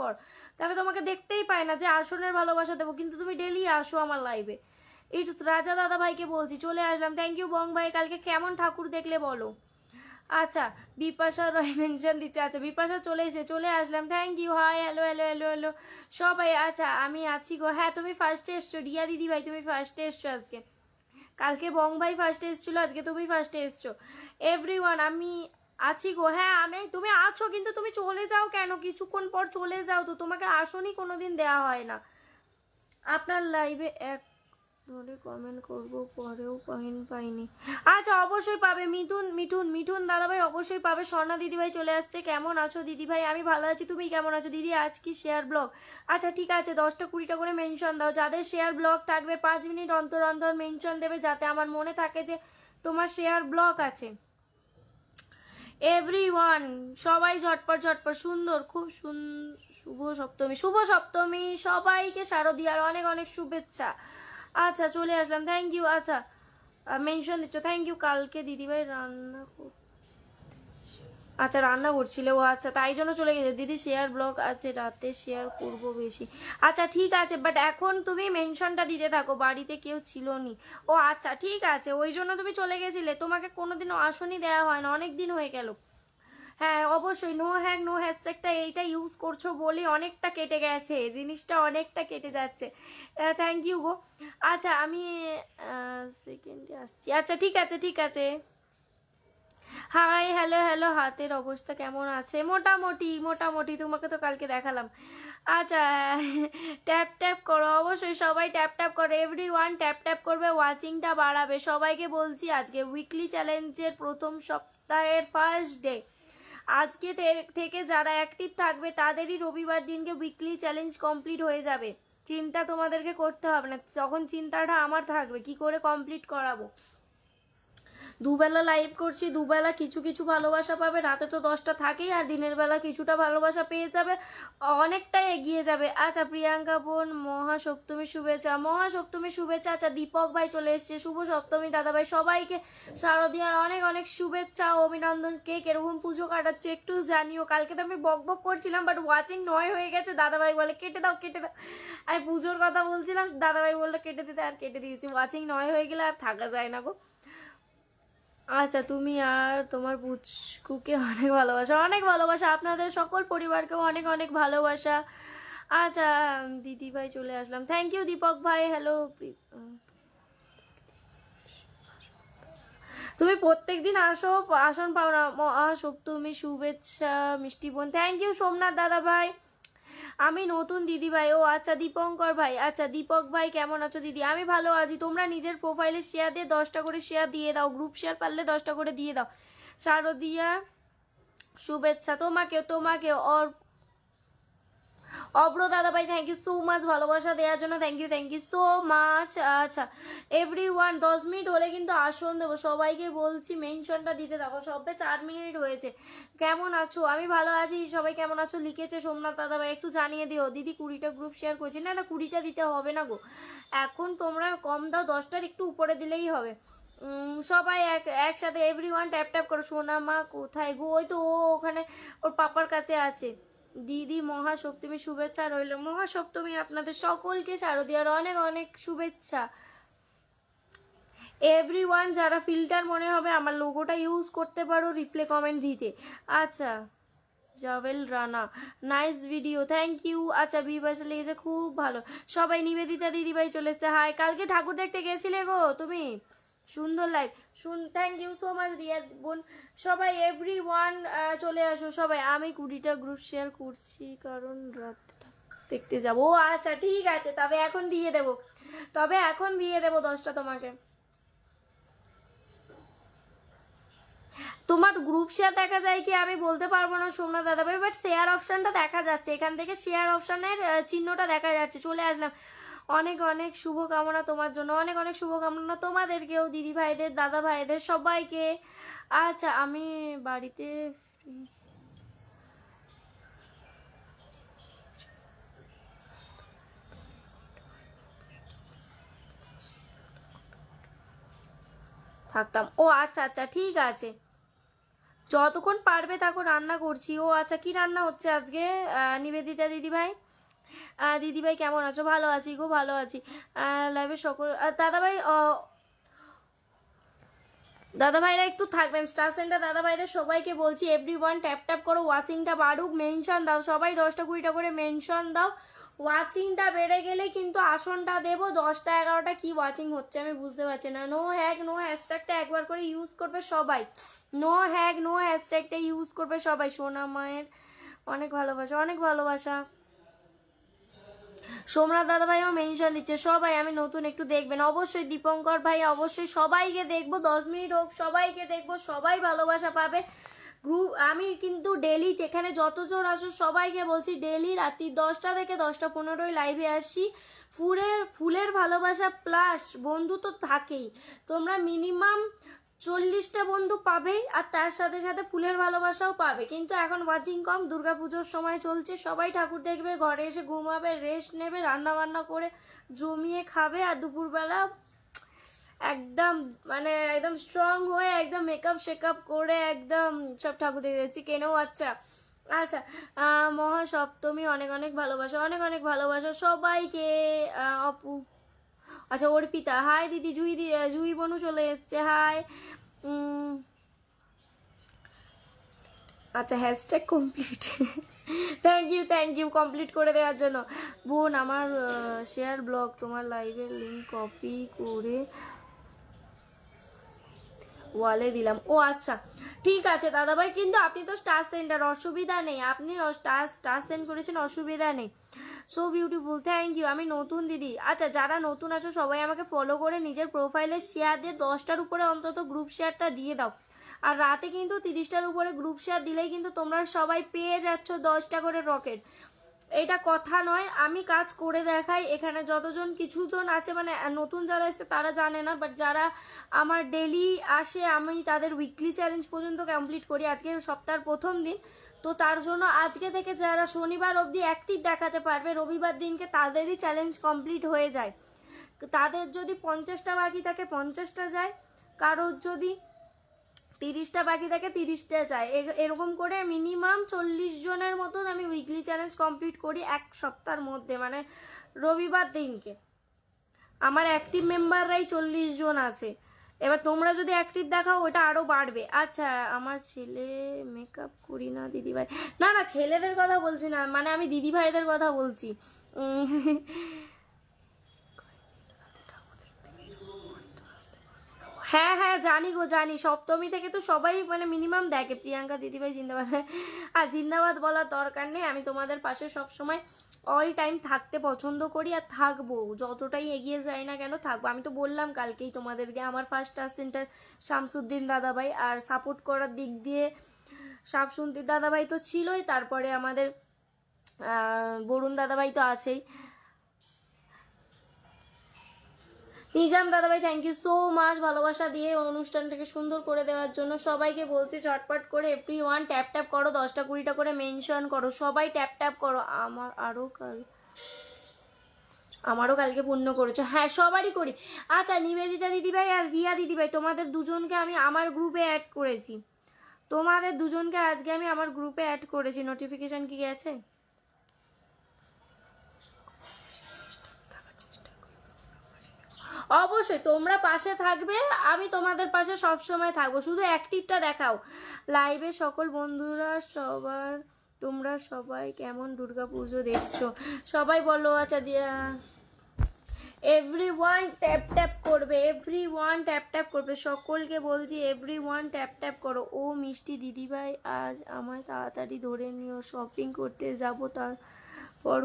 পর, তবে তোমাকে দেখতেই পাই না যে আসনের ভালোবাসা দেবো, কিন্তু তুমি ডেলি আসো আমার লাইভে। ইটস রাজা দাদা ভাইকে বলছি, চলে আসলাম। থ্যাংক ইউ বং ভাই। কালকে কেমন ঠাকুর দেখলে বলো। আচ্ছা, বিপাশা রয় মেনশন দিচ্ছে। আচ্ছা, বিপাশা চলে চলে আসলাম। Thank you. Hi, hello hello hello hello সবাই। আচ্ছা, আমি আছি গো। হ্যাঁ, তুমি ফার্স্টে এসছো রিয়া দিদি ভাই, তুমি ফার্স্টে এসছো আজকে। কালকে বং ভাই ফার্স্টে এসেছিলো, আজকে তুমি ফার্স্টে এসছো। এভরিওয়ান, আমি আছি গো। হ্যাঁ, তুমি আছো, কিন্তু তুমি চলে যাও কেন? কিছুক্ষণ পর চলে যাও তো, তোমাকে আসনই কোনোদিন দেওয়া হয় না। আপনার লাইভে এক ধরে কমেন্ট করবো, পরেও পাইনি। আচ্ছা, অবশ্যই পাবে। মিঠুন মিঠুন মিঠুন দাদাভাই অবশ্যই পাবে। স্বর্ণা দিদিভাই চলে আসছে। কেমন আছো দিদিভাই? আমি ভালো আছি, তুমি কেমন আছো দিদি? আজ কি শেয়ার ব্লগ? আচ্ছা, ঠিক আছে, 10টা 20টা করে মেনশন দাও। যাদের শেয়ার ব্লগ থাকবে 5 মিনিট অন্তর অন্তর মেনশন দেবে, যাতে আমার মনে থাকে যে তোমার শেয়ার ব্লগ আছে। এভরিওয়ান, সবাই ঝটপট ঝটপট। সুন্দর, খুব শুভ সপ্তমী, শুভ সপ্তমী সবাইকে। শারদীয়ার অনেক অনেক শুভেচ্ছা। আচ্ছা, চলে আসলাম। Thank you. আচ্ছা, মেনশন দিচ্ছ, থ্যাংক ইউ। কালকে দিদিভাই রান্না আচ্ছা, রান্না করছিলে? ও আচ্ছা, তাই জন্য চলে গেছে। দিদি শেয়ার ব্লগ আছে, রাতে শেয়ার করব বেশি। আচ্ছা, ঠিক আছে, বাট এখন তুমি মেনশনটা দিতে থাকো। বাড়িতে কেউ ছিল নি? ও আচ্ছা, ঠিক আছে, ওই জন্য তুমি চলে গেছিলে। তোমাকে কোনোদিনও আসনই দেওয়া হয় না, অনেক দিন হয়ে গেল। হ্যাঁ, অবশ্যই নো হ্যাগ নো হ্যাশট্যাগটা এইটা ইউজ করছো বলে অনেকটা কেটে গেছে, জিনিসটা অনেকটা কেটে যাচ্ছে। থ্যাংক ইউ গো। আচ্ছা, আমি সেকেন্ডে আসছি। আচ্ছা, ঠিক আছে ঠিক আছে। হাই, হ্যালো হ্যালো হাতের অবস্থা কেমন আছে? মোটামুটি মোটামুটি, তোমাকে তো কালকে দেখালাম। আচ্ছা, ট্যাপ ট্যাপ করো, অবশ্যই সবাই ট্যাপ ট্যাপ করো। এভরিওয়ান ট্যাপ ট্যাপ করবে, ওয়াচিংটা বাড়াবে। সবাইকে বলছি, আজকে উইকলি চ্যালেঞ্জের প্রথম সপ্তাহের ফার্স্ট ডে। আজকে থেকে যারা অ্যাক্টিভ থাকবে তাদেরই রবিবার দিনকে উইকলি চ্যালেঞ্জ কমপ্লিট হয়ে যাবে। চিন্তা তোমাদেরকে করতে হবে না, তখন চিন্তাটা আমার থাকবে কি করে কমপ্লিট করাবো। দুবেলা লাইভ করছি, দুবেলা কিছু কিছু ভালোবাসা পাবে। রাতে তো 10টা থাকেই, আর দিনের বেলা কিছুটা ভালোবাসা পেয়ে যাবে, অনেকটাই এগিয়ে যাবে। আচ্ছা, প্রিয়াঙ্কা বোন মহাসপ্তমী শুভেচ্ছা, মহাসপ্তমী শুভেচ্ছা। আচ্ছা, দীপক ভাই চলে এসছে, শুভ সপ্তমী দাদা ভাই। সবাইকে শারদীয়ার অনেক অনেক শুভেচ্ছা ও অভিনন্দন। কে কিরকম পুজো কাটাচ্ছে একটু জানিও। কালকে তো আমি বক বক করছিলাম, বাট ওয়াচিং 9 হয়ে গেছে। দাদাভাই বলে কেটে দাও কেটে দাও। আমি পুজোর কথা বলছিলাম, দাদাভাই বললো কেটে দিতে, আর কেটে দিয়েছি। ওয়াচিং 9 হয়ে গেলে আর থাকা যায় না গো। আচ্ছা, তুমি আর তোমার পুচকুকে অনেক ভালোবাসা, অনেক ভালোবাসা। আপনাদের সকল পরিবারকেও অনেক অনেক ভালোবাসা। আচ্ছা, দিদি ভাই চলে আসলাম। থ্যাংক ইউ দীপক ভাই। হ্যালো, তুমি প্রত্যেক দিন আসো, আসন পাও না। সপ্তমী শুভেচ্ছা মিষ্টি বোন। থ্যাংক ইউ সোমনাথ দাদা ভাই। আমি নতুন দিদি ভাই। ও আচ্ছা, দীপঙ্কর ভাই। আচ্ছা, দীপক ভাই কেমন আছো দিদি? আমি ভালো আছি। তোমরা নিজের প্রোফাইলে শেয়ার দিয়ে 10টা করে শেয়ার দিয়ে দাও, গ্রুপ শেয়ার পারলে 10টা করে দিয়ে দাও। শারদিয়া শুভেচ্ছা তোমাকেও তোমাকেও। অব্র দাদা ভাই, থ্যাংক ইউ সো মাচ ভালোবাসা দেওয়ার জন্য। Thank you so much. আচ্ছা, এভরিওয়ান 10 মিনিট হলে কিন্তু আসন দেবো। সবাইকে বলছি মেনশনটা দিতে থাকো। সবে 4 মিনিট হয়েছে। কেমন আছো? আমি ভালো আছি। সবাই কেমন আছো লিখেছে সোমনাথ দাদা ভাই, একটু জানিয়ে দিও। দিদি 20টা গ্রুপ শেয়ার করেছি। না না, 20টা দিতে হবে না গো, এখন তোমরা কম দাও, 10টার একটু উপরে দিলেই হবে। সবাই একসাথে এভরিওয়ান ট্যাপ ট্যাপ করো। সোনা মা কোথায় গো? ওই তো ও ওখানে ওর পাপার কাছে আছে। দিদি মহাসপ্তমী শুভেচ্ছা রইল। মহাসপ্তমী আপনাদের সকলকে শারদীয়ার অনেক অনেক শুভেচ্ছা। এভরিওয়ান যারা ফিল্টার মনে হবে আমার লোগোটা ইউজ করতে পারো রিপ্লে কমেন্ট দিতে। আচ্ছা, জাভেল Rana nice video, thank you. আচ্ছা, বিবাস লেগেছে খুব ভালো। সবাই নিবেদিতা দিদিভাই চলে এসছে। হাই, কালকে ঠাকুর দেখতে গেছিলে গো তুমি? সুন্দর live. Thank you so much Riya বোন। সবাই এভরিওয়ান চলে আসো সবাই। আমি 20টা গ্রুপ শেয়ার করছি কারণ রাত দেখতে যাবো। ও আচ্ছা, ঠিক আছে, তবে এখন দিয়ে দেবো, 10টা তোমাকে। তোমার গ্রুপ শেয়ার দেখা যায় কি আমি বলতে পারবো না সোমনাথ দাদা ভাই, বাট শেয়ার অপশনটা দেখা যাচ্ছে। এখান থেকে শেয়ার অপশনের চিহ্নটা দেখা যাচ্ছে। চলে আসলাম। অনেক অনেক শুভকামনা তোমার জন্য, অনেক অনেক শুভকামনা তোমাদেরকেও, দিদি ভাইদের দাদা ভাইদের সবাইকে। আচ্ছা, আমি বাড়িতে থাকতাম। ও আচ্ছা আচ্ছা, ঠিক আছে। যতক্ষণ পারবে তখন রান্না করছি। ও আচ্ছা, কি রান্না হচ্ছে আজকে নিবেদিতা দিদিভাই? দিদিভাই কেমন আছো? ভালো আছি গো, ভালো আছি। লাইভে সকল দাদাভাই, দাদা ভাইরা একটু থাকবেন স্টার সেন্টার, দাদা ভাইদের সবাইকে বলছি এভরিওয়ান ট্যাপ ট্যাপ করো, ওয়াচিংটা বাড়ুক, মেনশন দাও সবাই, 10টা 20টা করে মেনশন দাও। ওয়াচিংটা বেড়ে গেলে কিন্তু আসনটা দেবো। 10টা 11টা কি ওয়াচিং হচ্ছে আমি বুঝতে পারছি না। নো হ্যাগ নো হ্যাশট্যাগটা একবার করে ইউজ করবে সবাই, নো হ্যাগ নো হ্যাশট্যাগটা ইউজ করবে সবাই। সোনা মায়ের অনেক ভালোবাসা, অনেক ভালোবাসা। সোমনাথ দাদা ভাইও মেনশন দিচ্ছে সবাই। আমি নতুন, একটু দেখবেন অবশ্যই। দীপঙ্কর ভাই অবশ্যই, সবাইকে দেখবো, 10 মিনিট হোক সবাইকে দেখবো, সবাই ভালোবাসা পাবে। গ্রুপ আমি কিন্তু ডেলি যেখানে যতজন আসো সবাইকে বলছি ডেলি রাত্রি 10টা থেকে 10টা 15 লাইভে আসি। ফুলের ভালোবাসা প্লাস বন্ধু তো থাকেই, তোমরা মিনিমাম 40টা বন্ধু পাবেই, আর তার সাথে সাথে ফুলের ভালোবাসাও পাবে। কিন্তু এখন ওয়াচিং কম, দুর্গাপুজোর সময় চলছে, সবাই ঠাকুর দেখবে, ঘরে এসে ঘুমাবে, রেস্ট নেবে, রান্না বান্না করে জমিয়ে খাবে, আর দুপুরবেলা একদম মানে একদম স্ট্রং হয়ে একদম মেকআপ শেকআপ করে একদম সব ঠাকুর দেখতে যাচ্ছি কেনেও। আচ্ছা আচ্ছা, মহাসপ্তমী অনেক অনেক ভালোবাসা, অনেক অনেক ভালোবাসা সবাইকে। অপু, আচ্ছা অর্পিতা হাই দিদি, জুই বনু চলে এসছে, হাই। আচ্ছা hashtag complete, thank you complete করে দেওয়ার জন্য। বোন আমার শেয়ার ব্লগ তোমার লাইভের লিঙ্ক কপি করে ওয়ালে দিলাম। ও আচ্ছা ঠিক আছে দাদাভাই, কিন্তু আপনি তো স্টার সেন্টার, অসুবিধা নেই, আপনি স্টার সেন্ড করেছেন, অসুবিধা নেই। So beautiful, thank you. আমি নতুন দিদি। আচ্ছা যারা নতুন আছো সবাই আমাকে ফলো করে নিজের প্রোফাইলে শেয়ার দিয়ে 10টার উপরে অন্তত গ্রুপ শেয়ারটা দিয়ে দাও। আর রাতে কিন্তু 30টার উপরে গ্রুপ শেয়ার দিলেই কিন্তু তোমরা সবাই পেয়ে যাচ্ছ 10টা করে রকেট। এটা কথা নয়, আমি কাজ করে দেখাই। এখানে যতজন কিছুজন আছে মানে নতুন যারা এসে তারা জানে না, বাট যারা আমার ডেলি আসে আমি তাদের উইকলি চ্যালেঞ্জ পর্যন্ত কমপ্লিট করি। আজকে সপ্তাহের প্রথম দিন, তো তার জন্য আজকে থেকে যারা শনিবার অবধি অ্যাক্টিভ দেখাতে পারবে, রবিবার দিনকে তাদেরই চ্যালেঞ্জ কমপ্লিট হয়ে যায়। তাদের যদি 50টা বাকি থাকে 50টা যায়, কারোর যদি 30টা বাকি থাকে 30টা যায়, এরকম করে মিনিমাম 40 জনের মতন আমি উইকলি চ্যালেঞ্জ কমপ্লিট করি এক সপ্তাহের মধ্যে, মানে রবিবার দিনকে। আমার অ্যাক্টিভ মেম্বাররাই 40 জন আছে। এবার তোমরা যদি অ্যাক্টিভ দেখাও ওটা আরও বাড়বে। আচ্ছা আমার ছেলে মেকআপ করি না দিদিভাই, না না ছেলেদের কথা বলছি না, মানে আমি দিদিভাইদের কথা বলছি। হ্যাঁ হ্যাঁ জানি গো জানি, সপ্তমী থেকে তো সবাই মানে মিনিমাম দেখে। প্রিয়াঙ্কা দিদিভাই জিন্দাবাদ। আর জিন্দাবাদ বলার দরকার নেই, আমি তোমাদের পাশে সব সময় অল টাইম থাকতে পছন্দ করি, আর থাকবো, যতটাই এগিয়ে যাই না কেন থাকবো। আমি তো বললাম কালকেই তোমাদেরকে, আমার ফার্স্ট সেন্টার শামসুদ্দিন দাদাভাই, আর সাপোর্ট করার দিক দিয়ে শামসুদ্দিন দাদাভাই তো ছিলই, তারপরে আমাদের বরুণ দাদাভাই তো আছেই। নিজাম দাদাভাই থ্যাংক ইউ সো মাচ ভালোবাসা দিয়ে অনুষ্ঠানটাকে সুন্দর করে দেওয়ার জন্য। সবাইকে বলছি চটপট করে এভরিওয়ান ট্যাপ ট্যাপ করো, 10টা 20টা করে মেনশন করো, সবাই ট্যাপ ট্যাপ করো। আমারও কালকে পূর্ণ করেছো, হ্যাঁ সবারই করি। আচ্ছা নিবেদিতা দিদিভাই আর রিয়া দিদিভাই তোমাদের দুজনকে আমি আমার গ্রুপে অ্যাড করেছি, তোমাদের দুজনকে আজকে আমি আমার গ্রুপে অ্যাড করেছি। নোটিফিকেশন কি গেছে? অবশ্যই তোমরা পাশে থাকবে, আমি তোমাদের পাশে সব সময় থাকবো, শুধু অ্যাক্টিভটা দেখাও লাইভে। সকল বন্ধুরা সবার, তোমরা সবাই কেমন দুর্গাপুজো দেখছো সবাই বলো। আচ্ছা দিয়া এভরিওয়ান ট্যাপ ট্যাপ করবে, এভরিওয়ান ট্যাপ ট্যাপ করবে, সকলকে বলছি এভরিওয়ান ট্যাপ ট্যাপ করো। ও মিষ্টি দিদিভাই আজ আমায় তাড়াতাড়ি ধরে নিও, শপিং করতে যাব, তারপর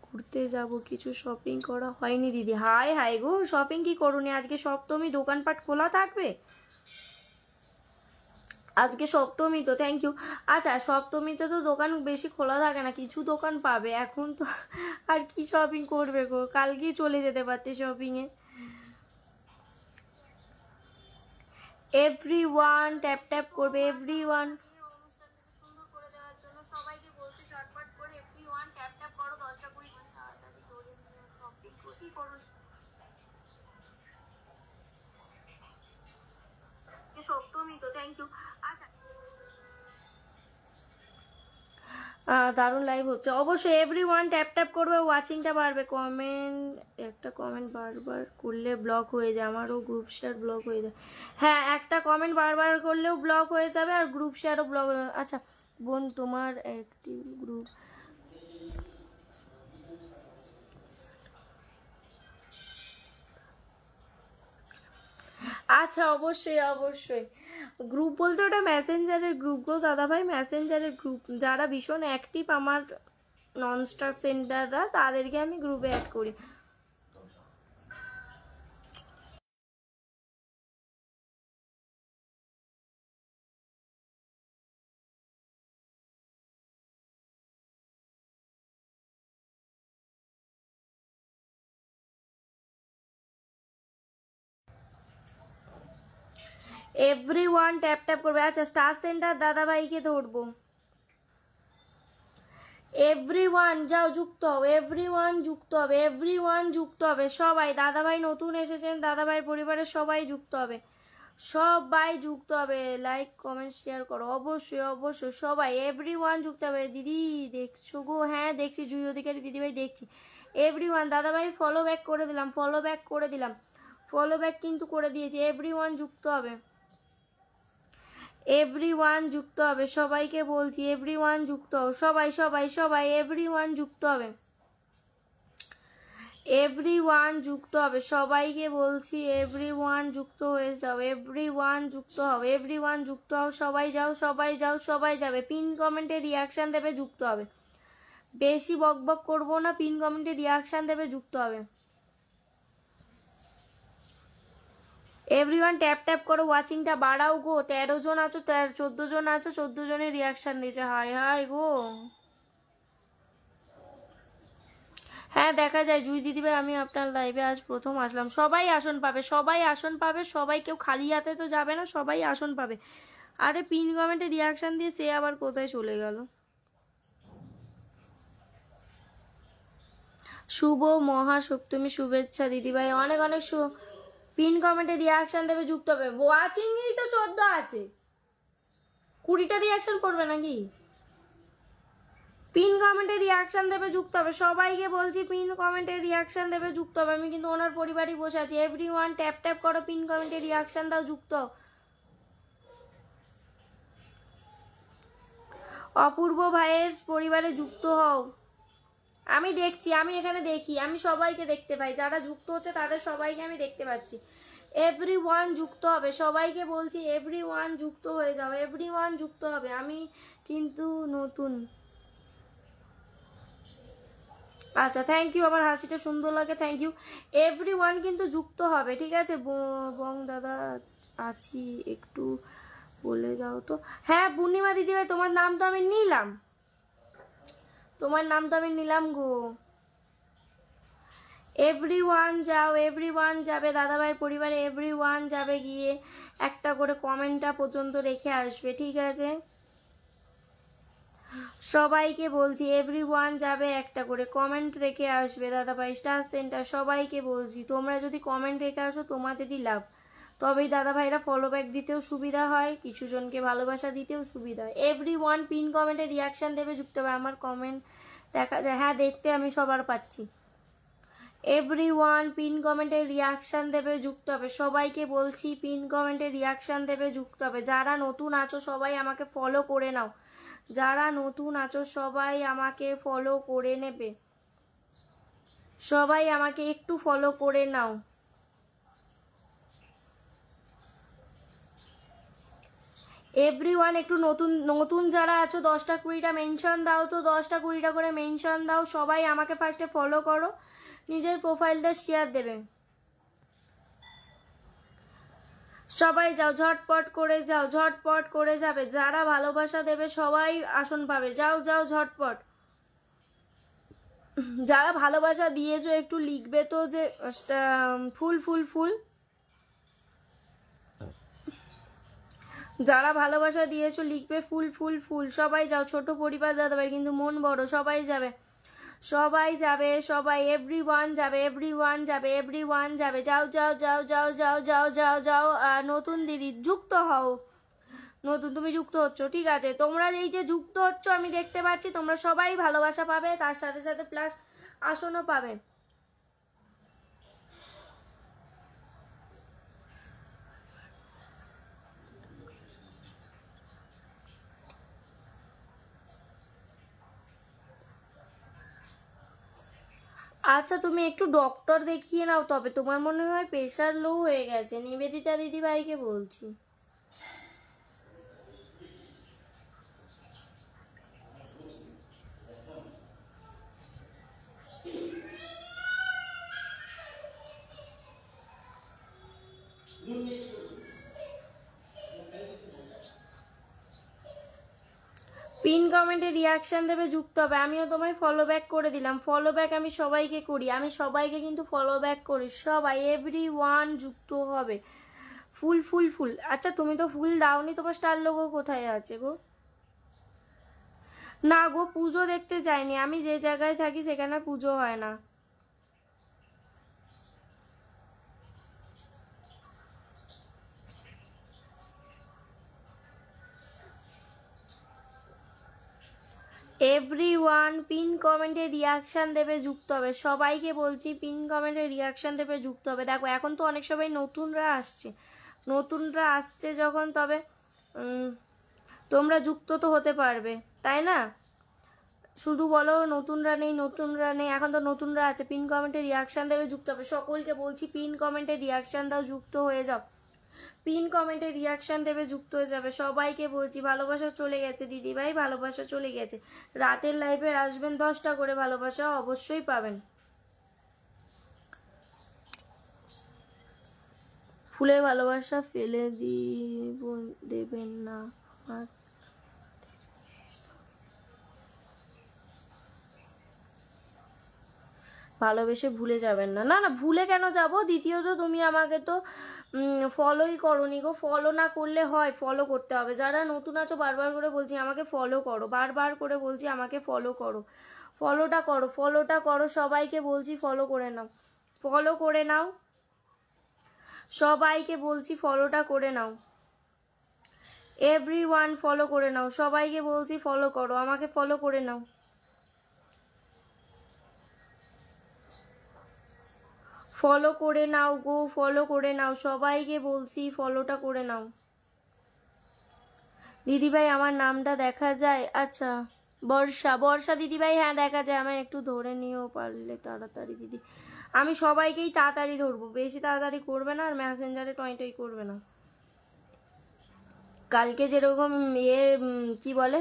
ঘুরতে যাব, কিছু শপিং করা হয়নি দিদি। হাই হাই গো, শপিং কি করুনি আজকে? সপ্তমী, দোকানপাট খোলা থাকবে আজকে সপ্তমী তো, থ্যাংক ইউ। আচ্ছা সপ্তমীতে তো দোকান বেশি খোলা থাকে না, কিছু দোকান পাবে এখন তো। আর কি শপিং করবে গো, কালকেই চলে যেতে পারতে শপিংয়ে। এভরিওয়ান ট্যাপ ট্যাপ করবে, এভরিওয়ান। সুন্দর করে দেওয়ার জন্য সবাইকে বলছি চটপট করে এভরিওয়ান ট্যাপ ট্যাপ করো, 10টা 20 তাড়াতাড়ি দৌড়ে শপিং করছি করো। সপ্তমী তো, থ্যাংক ইউ। আচ্ছা দারুণ লাইভ হচ্ছে অবশ্যই। এভরিওয়ান ট্যাপ ট্যাপ করবে, ওয়াচিংটা বাড়বে। কমেন্ট, একটা কমেন্ট বারবার করলে ব্লক হয়ে যায়, আমারও গ্রুপ শেয়ার ব্লক হয়ে যায়। হ্যাঁ, একটা কমেন্ট বারবার করলেও ব্লক হয়ে যাবে, আর গ্রুপ শেয়ারও ব্লক হয়ে যাবে। আচ্ছা বোন, তোমার অ্যাক্টিভ গ্রুপ আচ্ছা, অবশ্যই অবশ্যই। গ্রুপ বলতে ওটা মেসেঞ্জারের গ্রুপ গো দাদাভাই, মেসেঞ্জারের গ্রুপ। যারা ভীষণ অ্যাক্টিভ আমার ননস্টার সেন্টাররা, তাদেরকে আমি গ্রুপে অ্যাড করি। এভরিওয়ান ট্যাপ ট্যাপ করবে। আচ্ছা, স্টার সেন্টার দাদাভাইকে ধরবো। এভরিওয়ান যাও, যুক্ত হও, এভরিওয়ান যুক্ত হবে, এভরিওয়ান যুক্ত হবে সবাই। দাদাভাই নতুন এসেছেন, দাদাভাইয়ের পরিবারের সবাই যুক্ত হবে, সবাই যুক্ত হবে। লাইক কমেন্ট শেয়ার করো, অবশ্যই অবশ্যই সবাই এভরিওয়ান যুক্ত হবে। দিদি দেখছো গো? হ্যাঁ দেখছি, জুই অধিকারী দিদিভাই দেখছি। এভরিওয়ান দাদাভাই ফলো ব্যাক করে দিলাম, ফলো ব্যাক করে দিলাম, ফলো ব্যাক কিন্তু করে দিয়েছি। এভরিওয়ান যুক্ত হবে, এভরিওয়ান যুক্ত হবে, সবাইকে বলছি এভরিওয়ান যুক্ত হও, সবাই সবাই সবাই এভরিওয়ান যুক্ত হবে, এভরিওয়ান যুক্ত হবে, সবাইকে বলছি এভরিওয়ান যুক্ত হয়ে যাও, এভরিওয়ান যুক্ত হও, এভরিওয়ান যুক্ত হও, সবাই যাও সবাই যাও সবাই যাবে। পিন কমেন্টে রিয়াকশান দেবে, যুক্ত হবে। বেশি বক বক করবো না, পিন কমেন্টে রিয়াকশান দেবে, যুক্ত হবে। এভরিওয়ান ট্যাপ ট্যাপ করো, ওয়াচিংটা বাড়াও গো। 13 জন আছো, 14 জন আছো, 14 জনের রিয়াকশান দিয়েছে। হায় হায় গো। হ্যাঁ দেখা যায় জুই দিদিভাই, আমি আপনার লাইভে আজ প্রথম আসলাম। সবাই আসন পাবে, সবাই আসন পাবে, সবাই, কেউ খালি হাতে তো যাবে না, সবাই আসন পাবে। আরে পিন কমেন্টে রিয়াকশান দিয়ে সে আবার কোথায় চলে গেল? শুভ মহাসপ্তমী শুভেচ্ছা দিদিভাই, অনেক অনেক পিন কমেন্টে রিয়াকশান দেবে, যুক্ত হবে। ওয়াচিংই তো 14 আছে, 20টা রিয়াকশান করবে নাকি? পিন কমেন্টে রিয়াকশান দেবে, যুক্ত হবে। সবাইকে বলছি পিন কমেন্টে রিয়াকশান দেবে, যুক্ত হবে। আমি কিন্তু ওনার পরিবারই বসে আছি। এভরিওয়ান ট্যাপ ট্যাপ করো, পিন কমেন্টে রিয়াকশান দাও, যুক্ত হও। অপূর্ব ভাইয়ের পরিবারে যুক্ত হও। আমি দেখছি, আমি এখানে দেখি, আমি সবাইকে দেখতে পাই, যারা যুক্ত হচ্ছে তাদের সবাইকে আমি দেখতে পাচ্ছি। এভরিওয়ান যুক্ত হবে, সবাইকে বলছি এভরিওয়ান যুক্ত হয়ে যাও, এভরিওয়ান যুক্ত হবে। আমি কিন্তু নতুন। আচ্ছা থ্যাংক ইউ, আমার হাসিটা সুন্দর লাগে, থ্যাংক ইউ। এভরিওয়ান কিন্তু যুক্ত হবে, ঠিক আছে? বং দাদা আছি, একটু বলে দাও তো। হ্যাঁ পূর্ণিমা দিদিভাই, তোমার নাম তো আমি নিলাম, তোমার নাম তো আমি নিলাম গো। এভরিওয়ান যাও, এভরিওয়ান যাবে, দাদাভাইয়ের পরিবারে এভরিওয়ান যাবে, গিয়ে একটা করে কমেন্টটা পর্যন্ত রেখে আসবে, ঠিক আছে? সবাইকে বলছি এভরিওয়ান যাবে, একটা করে কমেন্ট রেখে আসবে। দাদাভাই স্টার সেন্টার সবাইকে বলছি, তোমরা যদি কমেন্ট রেখে আসো তোমাদেরই লাভ, তবেই দাদাভাইরা ফলো ব্যাক দিতেও সুবিধা হয়, কিছু জনকে ভালোবাসা দিতেও সুবিধা হয়। এভরিওয়ান পিন কমেন্টে রিয়াকশান দেবে, যুক্ত হবে। আমার কমেন্ট দেখা যায়, হ্যাঁ দেখতে আমি সবার পাচ্ছি। এভরিওয়ান পিন কমেন্টে রিয়াকশান দেবে, যুক্ত হবে। সবাইকে বলছি পিন কমেন্টে রিয়াকশান দেবে, যুক্ত হবে। যারা নতুন আছো সবাই আমাকে ফলো করে নাও, যারা নতুন আছো সবাই আমাকে ফলো করে নেবে, সবাই আমাকে একটু ফলো করে নাও। এভরিওয়ান একটু নতুন নতুন যারা আছো 10টা 20টা মেনশন দাও তো, 10টা 20টা করে মেনশন দাও। সবাই আমাকে ফার্স্টে ফলো করো, নিজের প্রোফাইলটা শেয়ার দেবে। সবাই যাও, ঝটপট করে যাও, ঝটপট করে যাবে। যারা ভালোবাসা দেবে সবাই আসন পাবে, যাও যাও ঝটপট। যারা ভালোবাসা দিয়েছো একটু লিখবে তো, যে ফুল ফুল ফুল। যারা ভালোবাসা দিয়েছো লিখবে ফুল ফুল ফুল। সবাই যাও, ছোট পরিবার দাদাভাই কিন্তু মন বড়, সবাই যাবে, সবাই যাবে, সবাই এভরিওয়ান যাবে, এভরিওয়ান যাবে, এভরিওয়ান যাবে। যাও যাও যাও যাও যাও যাও যাও যাও। নতুন দিদি যুক্ত হও, নতুন তুমি যুক্ত হচ্ছ, ঠিক আছে। তোমরা এই যে যুক্ত হচ্ছ আমি দেখতে পাচ্ছি, তোমরা সবাই ভালোবাসা পাবে, তার সাথে সাথে প্লাস আসনও পাবে। আচ্ছা তুমি একটু ডক্টর দেখিয়ে নাও, তবে তোমার মনে হয় প্রেশার লো হয়ে গেছে, নিবেদিতা দিদি ভাইকে বলছি। পিন কমেন্টে রিয়াকশন দেবে, যুক্ত হবে। আমিও তোমায় ফলো ব্যাক করে দিলাম, ফলো ব্যাক আমি সবাইকে করি, আমি সবাইকে কিন্তু ফলো ব্যাক করি, সবাই এভরিওয়ান যুক্ত হবে। ফুল ফুল ফুল, আচ্ছা তুমি তো ফুল দাওনি, তোমার স্টার লোগো কোথায় আছে গো? না গো পুজো দেখতে যাইনি, আমি যে জায়গায় থাকি সেখানে পুজো হয় না। এভরিওয়ান পিন কমেন্টে রিয়াকশান দেবে, যুক্ত হবে, সবাইকে বলছি পিন কমেন্টে রিয়াকশান দেবে, যুক্ত হবে। দেখো এখন তো অনেক সবাই নতুনরা আসছে, নতুনরা আসছে যখন, তবে তোমরা যুক্ত তো হতে পারবে, তাই না? শুধু বলো নতুনরা নেই, নতুনরা নেই, এখন তো নতুনরা আছে। পিন কমেন্টে রিয়াকশান দেবে, যুক্ত হবে, সকলকে বলছি পিন কমেন্টে রিয়াকশান দাও, যুক্ত হয়ে যাও। পিন কমেন্টে রিয়াকশান দেবে, যুক্ত হয়ে যাবে, সবাইকে বলছি। ভালোবাসা চলে গেছে দিদিভাই, ভালোবাসা চলে গেছে। রাতের লাইভে আসবেন, 10টা করে ভালোবাসা অবশ্যই পাবেন। ফুলের ভালোবাসা ফেলে দেবেন না, ভালোবেসে ভুলে যাবেন না। না না ভুলে কেন যাব? দ্বিতীয়ত তুমি আমাকে তো ফলোই করোনি গো, ফলো না করলে হয়? ফলো করতে হবে। যারা নতুন আছো বারবার করে বলছি আমাকে ফলো করো, বারবার করে বলছি আমাকে ফলো করো, ফলোটা করো, ফলোটা করো, সবাইকে বলছি ফলো করে নাও, ফলো করে নাও, সবাইকে বলছি ফলোটা করে নাও। এভরিওয়ান ফলো করে নাও, সবাইকে বলছি ফলো করো, আমাকে ফলো করে নাও। ফলো করে নাও গো, ফলো করে নাও, সবাইকে বলছি ফলোটা করে নাও। দিদিভাই আমার নামটা দেখা যায়? আচ্ছা বর্ষা, বর্ষা দিদিভাই, হ্যাঁ দেখা যায়, আমায় একটু ধরে নিয়েও পারলে তাড়াতাড়ি দিদি। আমি সবাইকেই তাড়াতাড়ি ধরবো, বেশি তাড়াতাড়ি করবে না, আর মেসেঞ্জারে টয় টয় করবে না। কালকে যেরকম কি বলে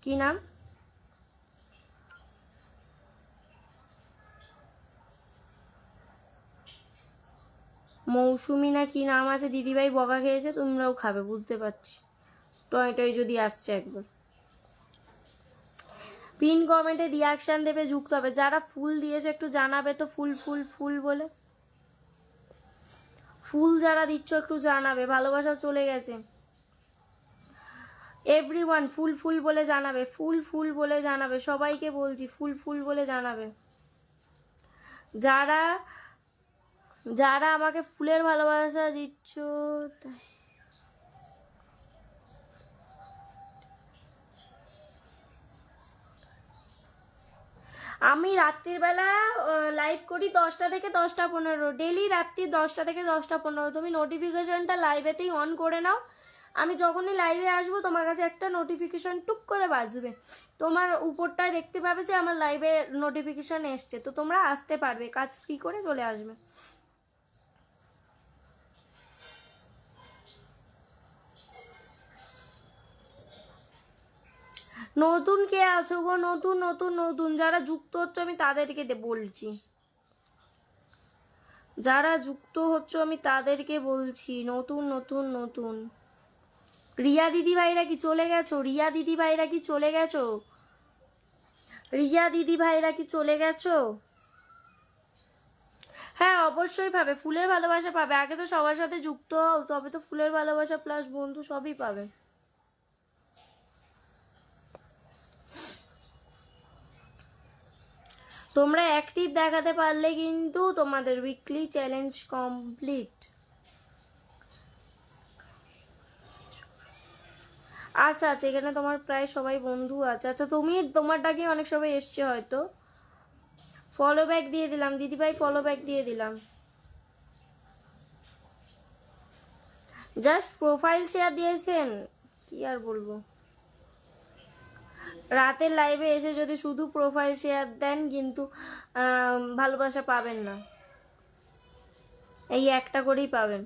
কি নাম, মৌসুমি না কি নাম আছে, দিদিভাই বকা খেয়েছে, তোমরাও খাবে বুঝতে পারছি। টয় টয় যদি আসছে একবার। পিন কমেন্টে রিয়াকশান দেবে, যুক্ত হবে। যারা ফুল দিয়েছে একটু জানাবে তো, ফুল ফুল ফুল বলে, ফুল যারা দিচ্ছ একটু জানাবে, ভালোবাসা চলে গেছে। এভরিওয়ান ফুল ফুল বলে জানাবে, ফুল ফুল বলে জানাবে, সবাইকে বলছি ফুল ফুল বলে জানাবে। যারা যারা আমাকে ফুলের ভালোবাসা দিচ্ছ, আমি রাত্রির বেলা লাইভ করি 10টা থেকে 10টা 15, ডেলি রাত্রি 10টা থেকে 10টা 15। তুমি নোটিফিকেশনটা লাইভেতেই অন করে নাও, আমি যখনই লাইভে আসবো তোমার কাছে একটা নোটিফিকেশন টুক করে বাজবে, তোমার উপরটায় দেখতে পাবে যে আমার লাইভে নোটিফিকেশন এসছে, তো তোমরা আসতে পারবে, কাজ ফ্রি করে চলে আসবে। নতুন কে আছো গো? নতুন নতুন নতুন যারা যুক্ত হচ্ছে আমি তাদেরকে বলছি, যারা যুক্ত হচ্ছে আমি তাদেরকে বলছি, নতুন নতুন নতুন। রিয়া দিদি ভাইরা কি চলে গেছো? রিয়া দিদি ভাইরা কি চলে গেছো? রিয়া দিদি ভাইরা কি চলে গেছো? হ্যাঁ অবশ্যই পাবে, ফুলের ভালোবাসা পাবে। আগে তো সবার সাথে যুক্ত হও, তবে তো ফুলের ভালোবাসা প্লাস বন্ধু সবই পাবে। তোমরা অ্যাক্টিভ দেখাতে পারলে কিন্তু তোমাদের উইকলি চ্যালেঞ্জ কমপ্লিট। আচ্ছা আচ্ছা, এখানে তোমার প্রায় সবাই বন্ধু আছে। আচ্ছা, তুমি তোমার ডাকে অনেক সবাই এসছে হয়তো। ফলো ব্যাক দিয়ে দিলাম দিদিভাই, ফলো ব্যাক দিয়ে দিলাম। জাস্ট প্রোফাইল শেয়ার দিয়েছেন, কি আর বলবো। রাতের লাইভে এসে যদি শুধু প্রোফাইল শেয়ার দেন কিন্তু ভালোবাসা পাবেন না, এই একটা করেই পাবেন।